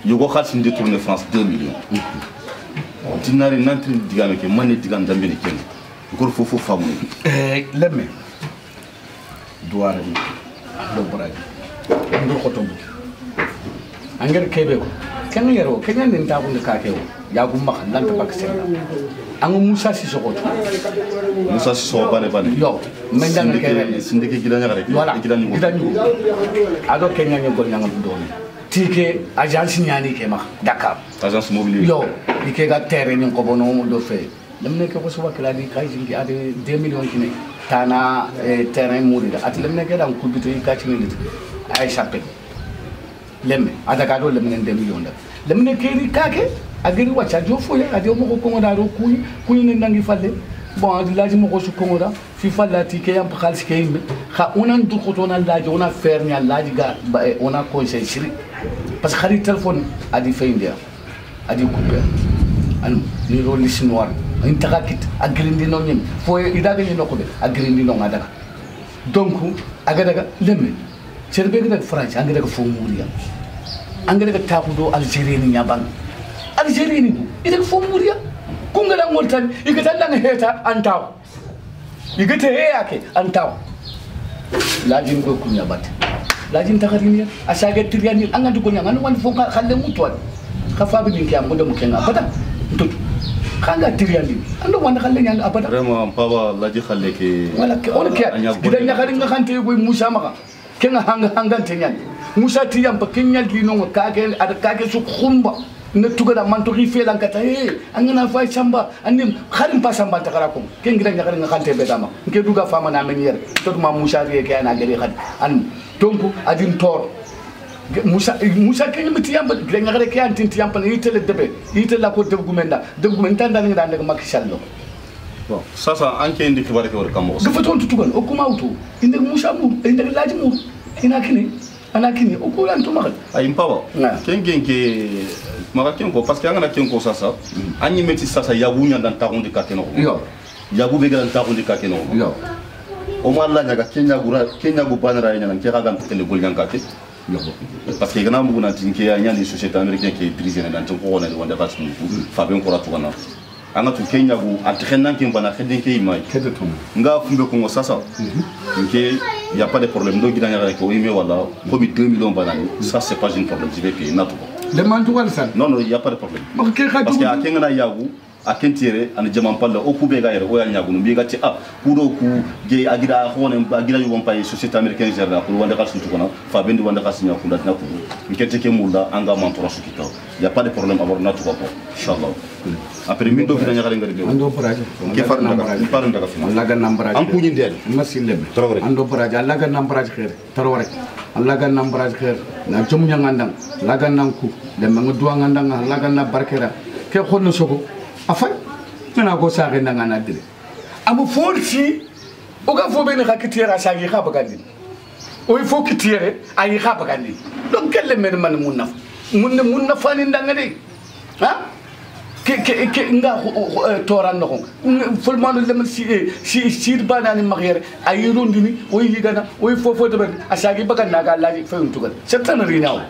Speaker 10: yugo khalsi ndi tourner France 2 millions dinari nantrindi digame ke manne digam dambe ni kenga gor fofo famu
Speaker 4: lemme duwara ni do boraji ndo ko tombu angere kebe ko kenga yero kenya nin ta ko ka kewo ya gumba kan ta bak sen angu Musa Sissoko
Speaker 10: Musa Sissoko bane
Speaker 4: yo men dan kere
Speaker 10: sindike gidanya rek
Speaker 4: gidanyu ado kenya ni gol nyangam do tike agence nyani ke ma Dakar
Speaker 10: agence mobilier
Speaker 4: yo dike ga terrain ni ko bono do fe lemne ke ko so wakila di kay jingi ade 2 millions kine tana terrain mourida at lemne ke dan kubito yi ka tini lit ay chapel lemme adaka do lemne 2 millions da lemne ke ri kake agiri wacha jo foya ade mo ko ngoda ro kuyi ne nangi falle bon adi laji mo ko su ko ngoda fi falla ti ke yam khalis ke yimbe kha onan du ko tona laji ona fer nya laji ga ona conseil siri parce que khari téléphone adi feindia adi couper an ni ro lis noir intaka kit agrindi no nyim foye idaga ni nokube agrindi no ngada donc aga daga lemme serbe ga France anga daga fo mouria anga daga takudo Algérie ni nyabang Algérie ni ida fo mouria kunga da ngoltan igata danga heta antaw igata yake antaw lajin go kunya bat lajin takarini asaga tiriani anga dugo nyanga no wan fo khalle mutwal khafa bi ngi am mo dem kenga bata ntut khanga tiriani ando wanda khalle nyanga abada
Speaker 10: vraiment papa laji khalle ke
Speaker 4: wala ke on ke gidanya khari nga khante go Musa maka kenga hanga tenyan Musa tiyam pa kenyal di no ka ke ada ka ke su khumba ne tuga da man to ri felan kata angana fa chamba anim kharim pa samba takara ko ken gidanya khari nga khante be dama nke duga fama na men yer to ma Musa ri ke ana gari khadi an donc adin tor Musa kenya mitiyam ba gidanya khari ke antin tiyam pa ni tele debe itela ko deb gumenda ndal nga daga makishallo
Speaker 10: bon sasa anke indi kibare ke war kamo
Speaker 4: dafa ton tutugal o kuma auto inde Musa mu inde laji mu ina kini ana kini o ko lan to magal
Speaker 10: ay mpawa ken genke maka ken ko parce que angana ken ko sasa anyi meti sasa yagunya dan tagundi ka keno
Speaker 4: yo
Speaker 10: yagu be gan tagundi ka keno
Speaker 4: yo
Speaker 10: o malla nyaga kenya gu banara nyana ke ga gan tele gol nyanka ke yo parce que gana mu na tinke ya nyani société américaine qui dirige na tan ko wona wanda ba su fa ben ko ratu kana anga tu kenya gu atrenan ke bana khedin ke imay
Speaker 4: kedetum
Speaker 10: nga fumbe ko sasa nke il y a pas de problème do gidanya rek ko ime wala ko mi 2 millions banani ça c'est pas un problème je vais payer natu
Speaker 4: le mantugal san
Speaker 10: non il y a pas de problème parce que akenga na yagu akentire an jaman palla o kube ga yere o ya nyagu mbi gati kudo ku ge agira honen agira yu won pay société américaine gerda ko wanda ka sutu kona fa bendi wanda ka sinya kunda na ku nkete ke mulla anga mantora sukito il y a pas de problème avoir natu ko inshallah après min do gidanya ngare ngare
Speaker 4: ando braje
Speaker 10: ke faru ndaga fina
Speaker 4: Allah ga nambraje
Speaker 10: am kuñi ndel
Speaker 4: masilebe ando braje Allah ga nambraje khere tarore Allah ga nambraje khere na jomu nyangandang laga nanku dem nga duwa ngandang laga na barkera ke khonno soko afay ngana go saare ndanga dire amu forti o ga fo ben rakitiera saagi khaba gandi o il faut kitiere ay khaba gandi donc kelle men man munna fani ndanga de ha ke nga toran no fulmanu lem si banani magere ay rondini o yigana o fofo de ben asagi bagan naga laji fayum tugal setan rinaw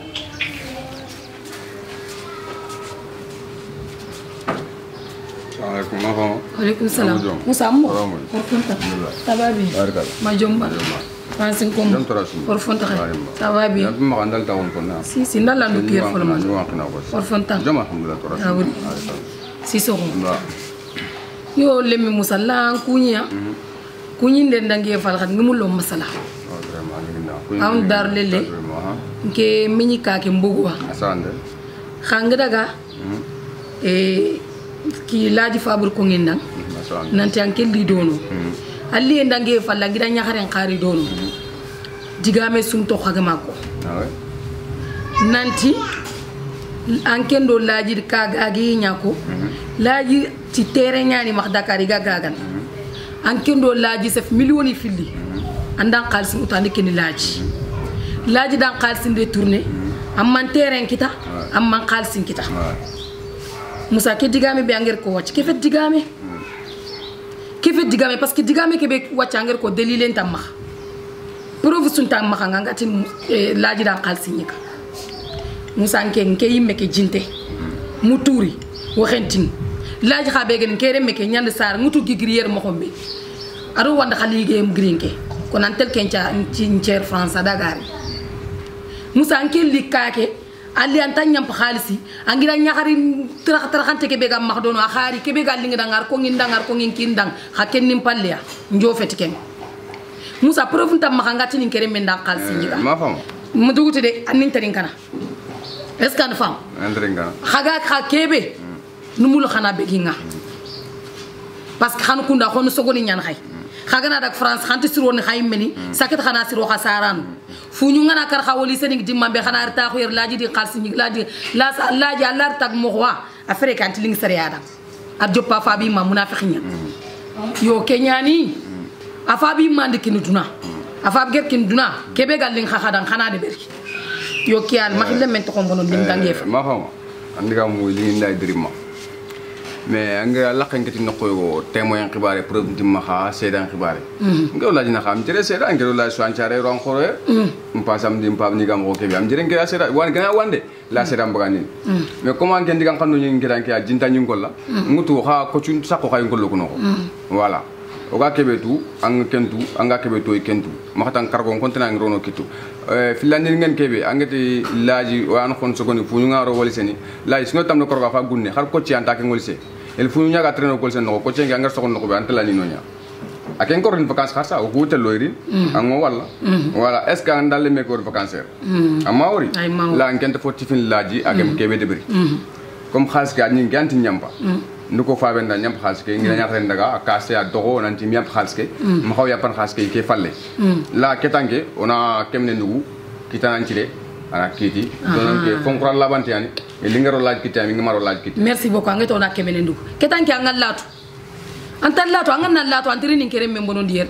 Speaker 11: Waalaikum salam. Musa mo. Porfonta. Tababi. Majomba. Fansin kom. Porfonta. Tababi.
Speaker 12: Magandal tawon konna.
Speaker 11: Si ndala ndu pier folma. Porfonta.
Speaker 12: Jama alhamdulillah torasi.
Speaker 11: Awuri. Si so. Yo lemi Musa la kunya. Kunyi nden dangi fal khat ngumullo masala. Am dar lele. Ke minyi ka ke mbugwa.
Speaker 12: Asande.
Speaker 11: Khanga daga. Ki laji fabur ko ngendan nanti anke li dono alli endange falla gida nyaxaren xari dono digame sum to xagama ko nanti anke ndo laji kaga gi nyako laji ci terrain ñani max Dakar ga gagan anke ndo laji sef millioni filli andan xaliss utande ken laji dan xaliss de tourner amman terrain kita amman khalsin kita musa ke digame be anger ko wacc ke fet digame parce que digame ke be wacc anger ko dalilen tamma preuve sun tamma ngati laji dan khalsin yika musa nke yimme ke jinte muturi waxentin laji xabe gen kere meke ñand sar ngutu gigrier mo xombe aro wanda xalige em grinke ko nan tel kenca ci cer france dagari musa anke likake ali anta ñam xalisi angira ñaxari traxante ke be gam max dono xari ke be gal linga dangar ko ngin kindang xa ken nim palya njofeti ken musa preuve tam ma ngati ni kere men dan xalisi ngiga
Speaker 12: ma fam
Speaker 11: mu duguti de anin tarin kana est-ce que fam
Speaker 12: andren kana
Speaker 11: xaga xa kebe numul xana beginga parce que xanu kunda xonu sogoni ñan xay xagana dak France xanti siro ni xay meni saket xana siro xasaran fuñu ngana kar xawoli senig dimambe xana rta xoyer laji di xalsi ni laji laji Allah tag mo wa afre kan tiling seriada ar joppa fa bi ma munafiqinya yo kenyani afa bi mande kin duna afa ger kin duna kebe galling xaxadan xana de berki yo kiyal ma xile men to ko bonon lim dangefa
Speaker 12: ma fama andiga mo li nday dirima mais nga lakangati nokoyo témoin xibaare preuve dimma xa sedan xibaare nga laaj na xam jere sedan nga laaj so anciare ron xore mpasam dim pam ni gam ko ke am jere nga sedan wan gana wande la sedan bagani mais comment ngeen digan xanu ñu ngi ranki a jinta ñu ngolla ngutu xa ko ci sakko xay ngollo ko noko voilà o ga kebetu ang kentu anga kebetu kentu ma xatan kargo kontena ngi rono kitu filani ngeen kebe angati laaji wan xon sogoni fu ñu ngaro wali seni laaji sino tam no korga fa gunne xar ko ci antake ngolse el fu ñu ñaga treno ko sen no ko ci nga sokon no ko be antala ni nonya aken ko rin vacances xarsa o ko tel loyri ango wala wala est ce que andal me ko vacances amma wori la ngente foti fin laaji agam kebe de bari comme xalis ga ñi ganti ñamba ndiko fa benda ñam xalis ke ngi ñaata ndaga akase a dogo nanti mi am xalis ke ma xaw ya pan xalis ke falle la ketange ona kemne ndugu kitana ci de ana kiti donon ke fonkra labante yani e lingaro laaj kitami ngi maro laaj kiti
Speaker 11: merci beaucoup ngato na kemne ndugu ketanke angal latu antal latu angal na latu antiri ni kere men bonon dier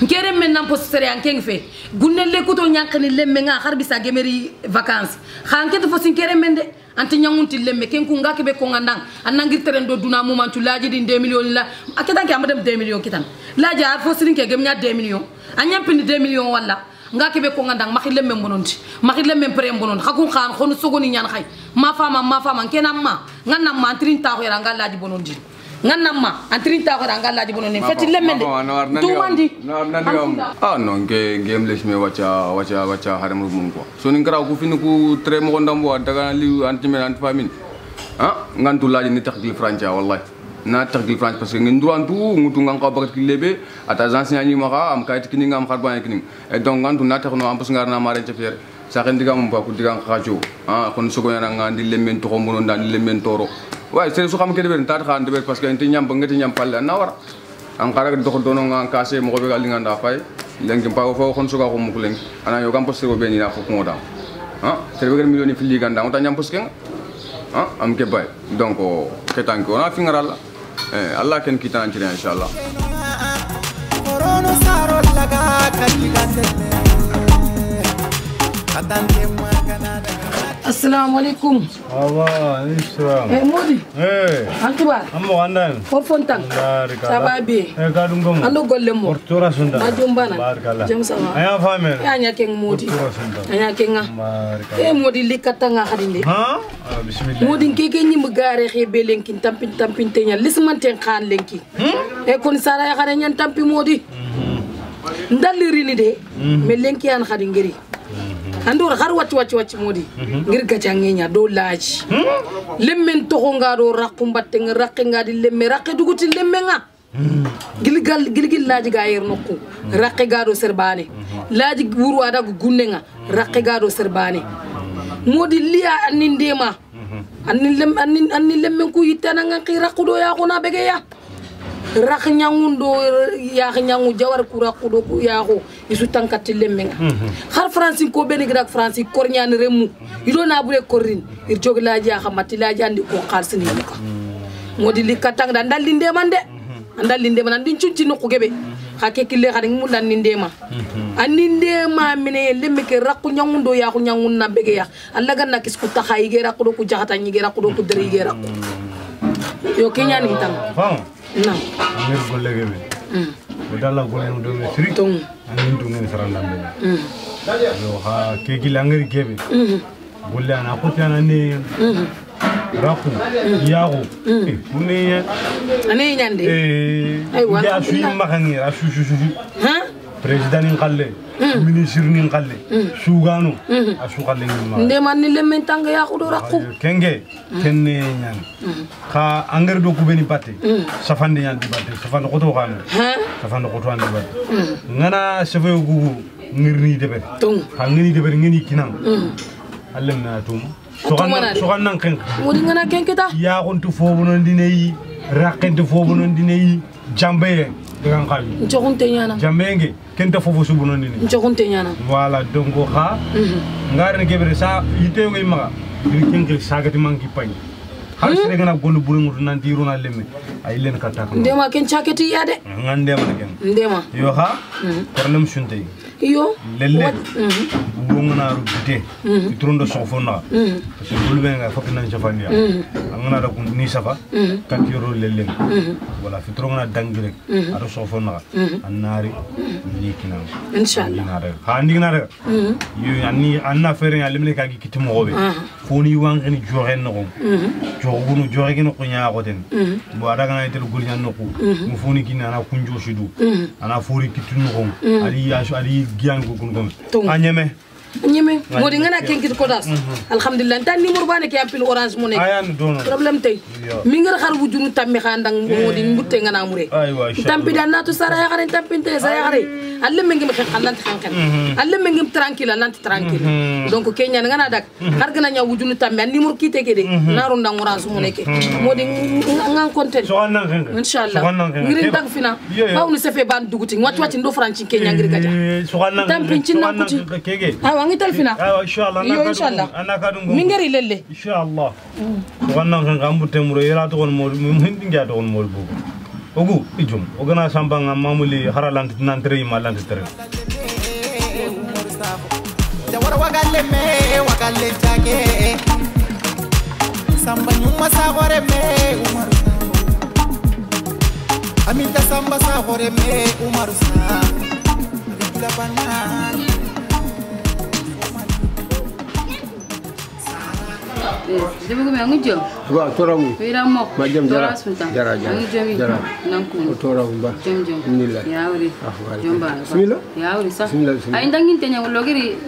Speaker 11: ngere men nam postere an keng fe gunnelle kuto nyankani lemme nga harbi sa gemeri vacances xanke to fosin kere men de anti nyangunti lemme ken ku ngake be ko ngandang anangir teren do duna momentu laaji din 2 millions la aketa ke amadam 2 millions kitan laaji ar fosirin ke gemnya 2 millions anyampini 2 millions wala ngake be ko ngandang makhi lemme bononti makhi lemme pre bonon khakun khan khonu sogoni nyan khay ma fama kenam ma nganam ma antrin ta ko yara ngal laaji bonondi nganamma antrin ta ko ngal laaji bonondi fati lemme de tumandi
Speaker 12: ah non game les me wacha haram mun ko so ni graw ku fin ku tre mo ndambo daga li anti men anti famine ah ngantu laaji ni taxdil francia wallahi na taxdil france parce que ngin duantu ngutu ngang ko bagat lebe ata ancien ni maka am kayit kini ngam xarban kini et donc ngantu na taxno am parce ngar na mare ci fier sa xen digam ba ku digam xajo ah kon sugo yana ngandi lemmen to xombo ndan lemmen toro way c'est su xam ke de ta xan de parce que inti ñam ba ngati ñam palle na wara an xara dox dono nga kasse mo ko be gal nga nda fay lengi pa fo xon suga ko mu ko lengi ana yo kam poste ko be ni na fo ko da ah c'est be million fi li ganda on ta ñam poste ah am ke bay donc ketan ko na fi ngaral Allah ken kitan ci inshallah corona saro laga katigande katante magana
Speaker 11: assalamu alaikum
Speaker 8: awa islam
Speaker 11: modi antuba
Speaker 8: ammo andan
Speaker 11: for fontang sababi
Speaker 8: kadum gom
Speaker 11: ando golle mo
Speaker 8: ortora sunda
Speaker 11: majumbana
Speaker 8: barkala
Speaker 11: jam sama
Speaker 8: aya famel
Speaker 11: anya ken modi anya kenga modi likatanga hadinde
Speaker 8: ha bismillah
Speaker 11: modi keke nyim gare xebe lenkin tampin tenya lismanten khan lenki kon sara ya xare nyan tampi modi ndaliri ni de me lenki an khadi ngiri andor har wacc modi ngir gacangenya do laaji lemmen to nga do rakumbatte nga di lemme rakke duguti lemme nga gilgil laaji ga yer nokku rakke ga do serbane laaji wuru ada gunne nga rakke ga do serbane modi liya anindema anni lemmen ku yitana nga ki rakkudo ya khona bege ya rak nyangundo ya nyangu jawar kura kudo ku ya ko isu tankati lemmenga har france ko beni grak france kornyani remu ido na bule korin ir jogla ja xamati la jandi ko xalsini ko modi li katang da dal linde man de andal lindema nan din cunci no ko gebe ha ke kille khadi mu dan lindema anindema mine lemme ke rakku nyangundo ya ko nyangun na bege ya alla ganna kis ku taxay ge rakku do ku jaxata ñi ge rakku do ku deri ge rakku yo kenya ni tan na
Speaker 8: ngir golle gebe dalla golle do me siri
Speaker 11: ton
Speaker 8: anin to ngene saranda be yo ha ke gila ngari gebe golle ana ko tana ne rakku yago kune
Speaker 11: ane nyande
Speaker 8: ay wala fi makani rashu ha président ni xalle ministre ni xalle sugano asu xalle ni ma
Speaker 11: ndema ni lemen tanga ya ko do rakku
Speaker 8: kenge kenne nyane ka anger do ko beni batte safande nyande batte safande ko to xana safande ko to ande batte ngana sefo gugu ngirni debe ha ngini debe ngini kinang allem na tum soxan nan kenk
Speaker 11: wodi ngana kenketa
Speaker 8: ya gontu fofu non dinay rakente fofu non dinay jambe dengan kali
Speaker 11: njokunte nyana
Speaker 8: jamenge kenta fofu subu non dinay
Speaker 11: njokunte nyana
Speaker 8: voilà donc ha ngare gebre sa yite ngoy maga diri kenkel sagati manki pay har sere ngana gonu buru mutu nan di rona lemme ay len katta
Speaker 11: ndema ken chaketi yade
Speaker 8: ngandema ken
Speaker 11: ndema
Speaker 8: yo ha problème sunte
Speaker 11: yo
Speaker 8: lelle ngona ru bité trondo sofona parce que bulbe nga fokk nan jafania ngana da ko ni safa kat yoro lelle voilà fi tro ngana dangi rek ado sofona annari ni kinam
Speaker 11: inshallah
Speaker 8: ha ndi ngana rek yo anni anna fere ya lemne kagi kitimo gobe foni wangani joxe no jogunu joxe gino ko nya ko den bo ada ngana tel gulnya no ko mu foni kina na kunjo sidu ana fori kitinu ko ali ya ali gian ko gun anyeme
Speaker 11: modi ngana kenkit ko das alhamdulillah tan numéro bane ke appel orange mo nek
Speaker 8: ayan dono
Speaker 11: problème tay mi ngar xar wujunu tammi xandang modi mbutte ngana mure tampi dan natu sara ya xare tampinte sa ya xare alle mengi me xalant xankan alle mengi tranquille nanti tranquille donc kenya ngana dak xar gana nya wujunu tammi numéro kite ke de naru ndang orange mo nek modi ngan content inshallah ngir tak fina bawu ni sefe ban duguti wati ndo franci kenya ngir gaja tampi cinna kuti wangi telfina
Speaker 8: inshallah
Speaker 11: ana kadungo mingeri lelle
Speaker 8: inshallah wannan kan gambute muro yela to gon mo hindi ngia to gon mo bu ogu ijum ogana sambanga mamuli haralant nantre malant tere
Speaker 1: jawara wagalle me wagalle jage samba nyuma sa gore me umar aminta samba sa gore me umar sa la banana
Speaker 7: Debu ko ngi jom.
Speaker 5: Wa toramu.
Speaker 7: Wira mo.
Speaker 5: Ma jam jara.
Speaker 7: Jara. Ngi jomi.
Speaker 5: Jara.
Speaker 7: Nanku.
Speaker 5: Toramu ba.
Speaker 7: Jom.
Speaker 5: Alhamdulillah.
Speaker 7: Ya wuri. Jomba.
Speaker 5: Bismillah.
Speaker 7: Ya wuri sa.
Speaker 5: Bismillah.
Speaker 7: Ay ndangin tenya logiri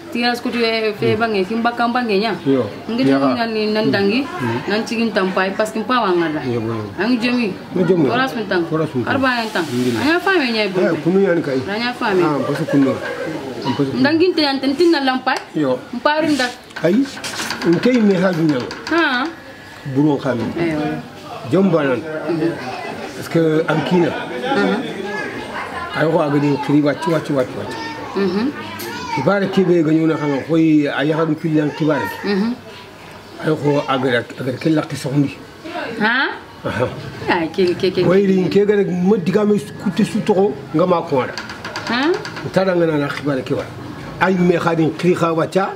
Speaker 7: tiras kutu fe bange kimba kambange nya.
Speaker 5: Yo.
Speaker 7: Ngi ni nandangi nan cigin tampai pas kimpa wangada. Ngi jomi. Toras mentang. Arba yang tang. Anya fame nya ibu.
Speaker 5: Kunu yan kai.
Speaker 7: Anya fame.
Speaker 5: Ah, pas kunu.
Speaker 7: Ndangin tenya tentin na lampai.
Speaker 5: Yo.
Speaker 7: Mparin dak.
Speaker 5: Ay. Nkay me hadunya
Speaker 7: ha
Speaker 5: buron khami jombanan parce que ankina ay ko agadi kri wacci kibare kibe ganyuna xanga koy ay xadu pillan kibare ay ko agada ke lakti soxndi
Speaker 7: ha ay ke
Speaker 5: wayri ke gade ma digame kutti su toxo ngama ko wada
Speaker 7: ha
Speaker 5: tada ngana na kibare kibare ay me xadin kri xa wacca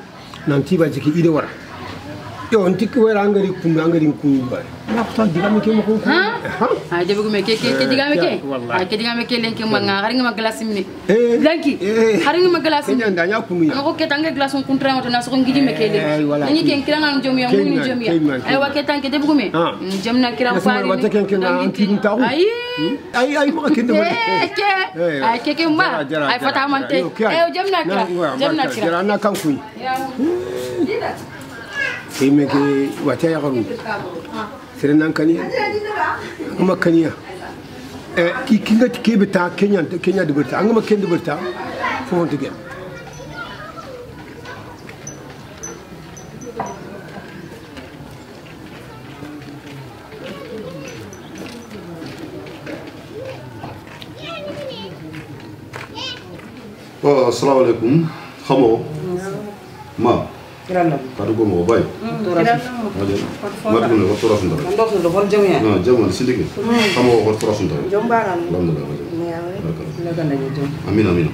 Speaker 5: nanti ba jiki ide wara yo ntik wera angari kundu ba na ko digame ke mo ko
Speaker 7: ha ay debu me ke digame ke ay ke digame ke len ke manga hari ngama glass mini lanki hari ngama glass mini
Speaker 5: ndanya kunu ya
Speaker 7: ko ke tanga glass on kontra mo na so ngiji me ke len ni ke kiranga jom ya muni jom ya ay wa ke tanke debu me jom na kiram fa
Speaker 5: ni wa ke ke na anti taw ay ko ke de
Speaker 7: ay ke ma ay fata man te jom na kira
Speaker 5: na kan kuy kime ke wata ya garu sere nan kaniya kuma kaniya ki kinga ke beta kenya de berta angama ken de berta fo wonte gem
Speaker 10: assalamu alaikum khamo ma kadu ko mo bay ma dum ko tora sunda
Speaker 6: ndo so do hol jamu ya
Speaker 10: no jamu sindike xamo ko tora sunda
Speaker 2: jombaran
Speaker 6: la ganda ni jom
Speaker 10: amin amin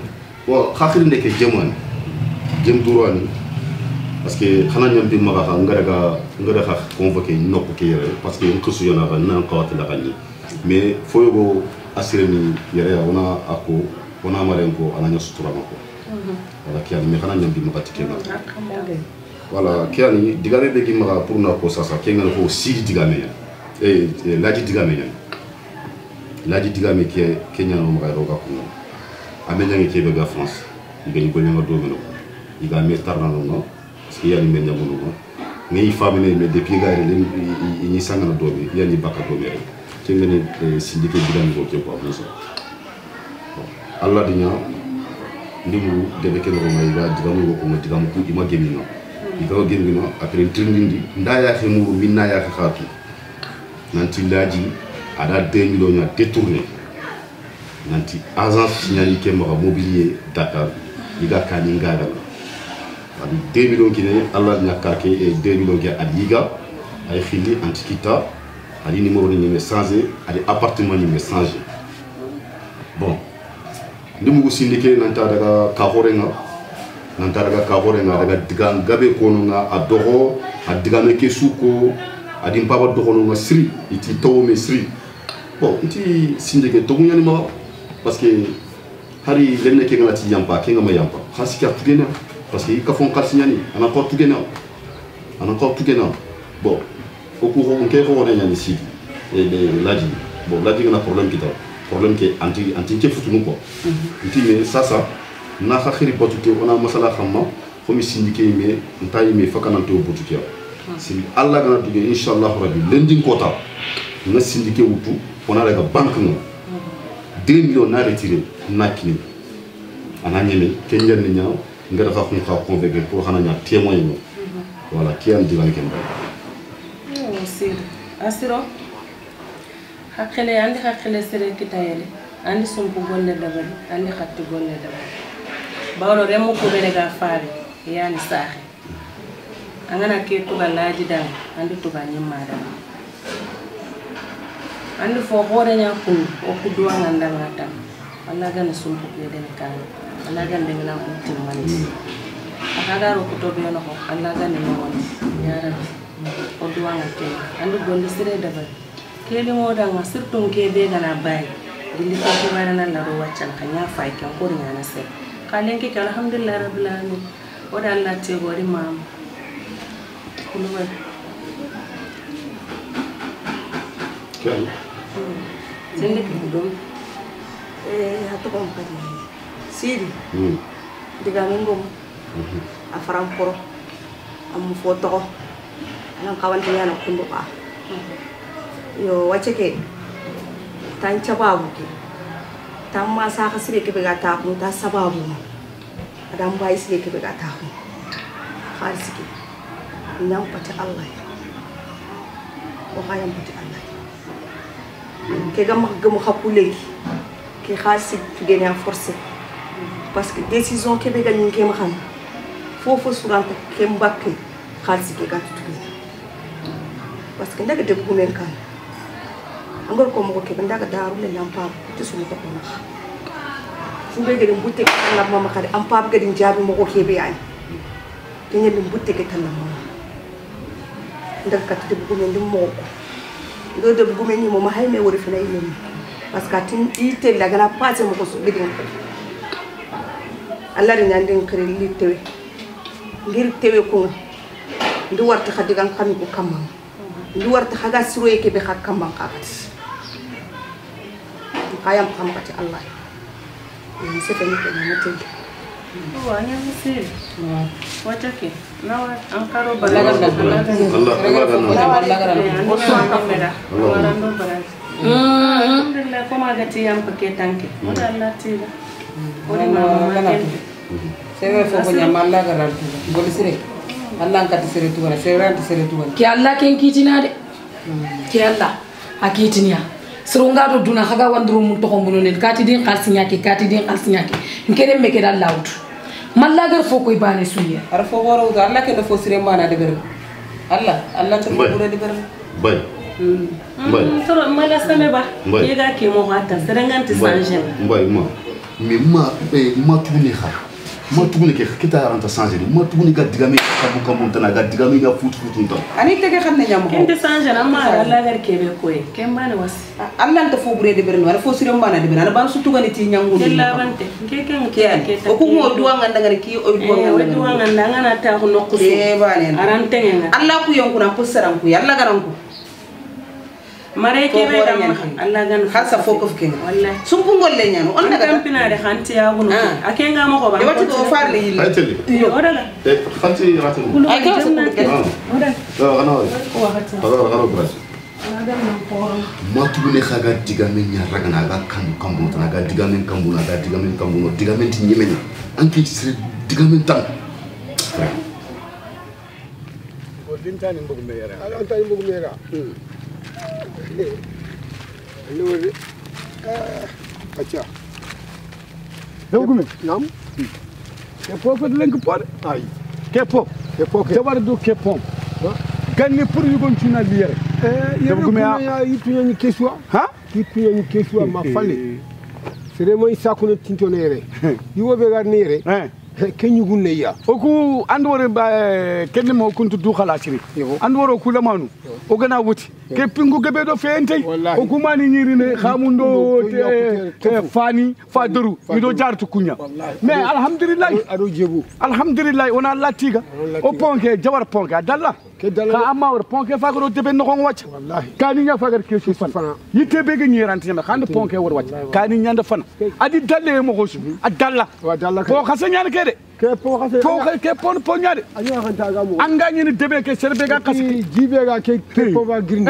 Speaker 10: wa khakhir ndeke jamu jem durani parce que xana ñam bi maga ngara xa convoquer nokku ke yere parce que ko su yona ba nan qawati la xani mais foyogo asireni yere ona ako ona marenko ananya sutura mako wala kiani me xana ñam bi maga tikena voilà kiani digame be gimaga pour na ko sasa kenga ko sidi digame ya laji digame ya laji digame ke kenya no maga roga ko amenya ngi kebe ga France igani ko nyanga do meno iga me tarna no parce que yani menya mono no ngi famine me depuis ga ren ni sangana do bi yani bakka do mere kenga ni sindike digame ko ke ko abuso Allah dinya ndimu debe ke no mai ga digame ko ma digame ku ima gemino ikaw gengino après trindindi ndaya xemuru minna ya xatu nanti laji ada 2 millions ya détourné nanti agence signali ke mara mobilier Dakar iga kani ngagal abi 2 millions kine Allah nyaka ke e 2 millions ke adiga ay xili antikita ali numéro ni me changer ali appartement ni me changer bon ndimu ko sindike nanta daga ka horenga nantaraga ka horenga daga digan gabe kono nga adogo adigame ke suko adim baba dogono nga sri iti tawo me sri bon iti sindike to munyani ma parce que hari lenne ke ngati yampa ke ngama yampa khasika tugena parce que ka fon kalsinyani ana ko tugena bon o ko on ke ko nyani si e be laji bon laji na problème kita problème ke anti ke futunu ko iti me sasa na khakhiri botute ona masala khamma khomi sindike me ntayi me fakana to botutia sin Allah gana duge inshallah rabbi lending kota na sindike wutu ona daga banque no 2 millions na retiré nakini ana nyene kenjer ni nyaaw ngara xa khum xa convaincre pour xana nya témoin no voilà ki an digan ken ba
Speaker 3: sir asiro hakkele andi hakkele sere kitayele andi sumpu golle dabali andi khatti golle dabali bawlo remo ko be daga faare yani saaxe angana ke to galaji dang andi to ganyi mada andi fo hore nya kun o ku duwa nganda ngata Allah gana sumpu ke den kan Allah gana ngana ko timmani akaga ro ko to be no ko Allah gana no won ya rabbi o duwa ngate andi gondi sire dabal keli moda nga surtout ke be gana bay dilli ko barana la ro waccan kanya fay kan ko nyana se kalen ke alhamdulillah rabbil alamin wada Allah te gori mam kulwa
Speaker 10: kan
Speaker 3: sende ke do
Speaker 2: hatu ko mpadi sidi diga ngom afaram poro am foto nan kawante yana kundu ba yo wace ke tan babu ke tan ma sa ka sire ke bega ta ku ta sababu adam bai sire ke bega ta ku kharisi ke nyam pati Allah ko hayam pati Allah ke gam khapule ke kharisi ke gene forcer parce que décision ke bega ni ke ma xam fofu suranta ke mbakke kharisi ke ga tutu parce que ndaga debu men kan angor ko mo ke ndaga daru le lampa to sunu ko na fu be gede mbutte ke la mama kare am pap gede jabi mo ko ke be ay te ñen mbutte ke tan mama ndaga kat debu men dum mo ko do debu men ni mo ma hay me wori fina yi parce que tin ite la gana passe mo ko su gede Allah ri ñande ngere li tewe ngir tewe ko ndu warta khadigan xam ko kamam ndu warta khaga siro yake be khakam ban qaqati qayam xam pati Allah ni se tani ko mate
Speaker 3: wa nya musir wa take nawa an karo balaga
Speaker 10: Allah
Speaker 3: o so an kamera wala ndo bara alhamdulillah ko ma gati yam pake tanke wala Allah tira wala ma
Speaker 6: sere fo ko nyama Allah garal boli sire Allah ngati sere tuwala sere ranti sere tuwala
Speaker 11: ki Allah ken kitina de ki Allah akitinia surunga do duna haga wandru mun to ko munonen kati din khalsinya ki ngere meke dal lawtu man lagar fo koy bane suya
Speaker 6: ara fo woro ga Allah ke do fo sire mana de ber Allah to ko de ber
Speaker 10: bay bay
Speaker 13: toro mala same ba yega ke mo hata seranganti sanje
Speaker 10: bay ma tuguni kha ma tuguni ke kita aranta sanje ma tuguni ga digami kabu tana ga digami ga futu ton
Speaker 6: ani tege xamne ñam ko
Speaker 13: ente sanje na ma Allah gar ke be koy ken bana was
Speaker 6: Allah to fo bure de ber no ara fo sire mana de ber ana ban su tugani ti ñangu
Speaker 13: ni la bante ke
Speaker 6: ko mo duwa nganda ngari ki o
Speaker 13: duwa nganda ngana ta ko nokku aran tege nga
Speaker 6: Allah ku yonku na pussaran ku yalla garan ku mare ke be dam Allah gan hasa foko fken wallahi sumpu ngolle nyanu on daga
Speaker 13: tampina de khanti ya gunu akenga mo ko ba
Speaker 6: wati do farle yilla
Speaker 10: yo
Speaker 13: odaga
Speaker 10: khanti ratu
Speaker 6: ay ko
Speaker 13: odaga
Speaker 10: ana
Speaker 13: o hata
Speaker 10: ana bras
Speaker 13: adam no poro
Speaker 10: matugune khaga digame nya ragana ga kambu tana ga digame kambu na ga digame kambu no digame ti nyemeni anki sire digame tan
Speaker 4: ko dintani mbugu mera
Speaker 5: ala tani mbugu mera Allora, faccia.
Speaker 4: Dawgume
Speaker 5: Nam?
Speaker 4: Ke fofo de lenk pole
Speaker 5: Ay.
Speaker 4: Ke
Speaker 5: ke
Speaker 4: jabar do ke pom ganni pour yugon tuna liyere
Speaker 5: Dawgume ya yitunya ni keswa
Speaker 4: ha
Speaker 5: yitunya ni keswa ma falle sere moy sakuna tintonere yiwobe garnere kenyugun ne ya
Speaker 4: oku andore ba kenni mo kuntu du khalasiri andoro ku lamanu o gana wuti ke pingu gebe do fente o kuma ni nyiri ne khamundo te fani fadaru mi do jartu kunya mais alhamdulillah
Speaker 5: ado jebu
Speaker 4: alhamdulillah ona latiga o ponke jawar ponke dalla ka amma war ponke fa ko debe no ko wacc kani nya fagar ke su fan yitte be ge nyirante nyama khande ponke war wacc kani nyanda fan adi dalle mo ko su adalla ko khasanya ne ke de
Speaker 5: ke po khase
Speaker 4: ke pon ponyade
Speaker 5: anya khanta ga mo
Speaker 4: angani ni debe ke serbe ga khasi
Speaker 5: jibe ga ke po ba girni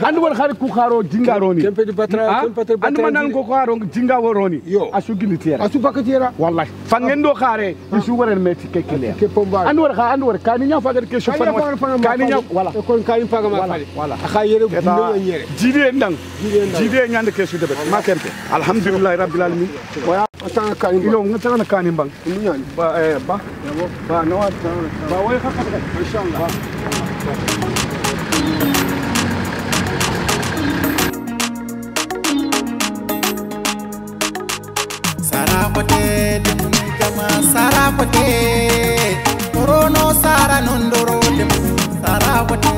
Speaker 4: andu won khari ku kharo jinga roni
Speaker 5: kempe di batra
Speaker 4: andu manan ko kharo jinga woroni asu gilitiera
Speaker 5: asu bakatiera
Speaker 4: wallahi fangen do khare isu woren meti ke kile
Speaker 5: ke pomba
Speaker 4: andu wor kani nya fagar ke shofan kani nya wala
Speaker 5: ko kani faga ma fali
Speaker 4: wala
Speaker 5: akha yere bundo nyere
Speaker 4: jide nyande ke su debe ma kempe alhamdulillah rabbil alamin waya
Speaker 5: atana kani
Speaker 4: ilo ngata na kani bang
Speaker 5: nyani
Speaker 4: ba no ba way khakata inshallah
Speaker 1: Sarakote demuni jama sarakote Orono sara nondoro demuni sarakote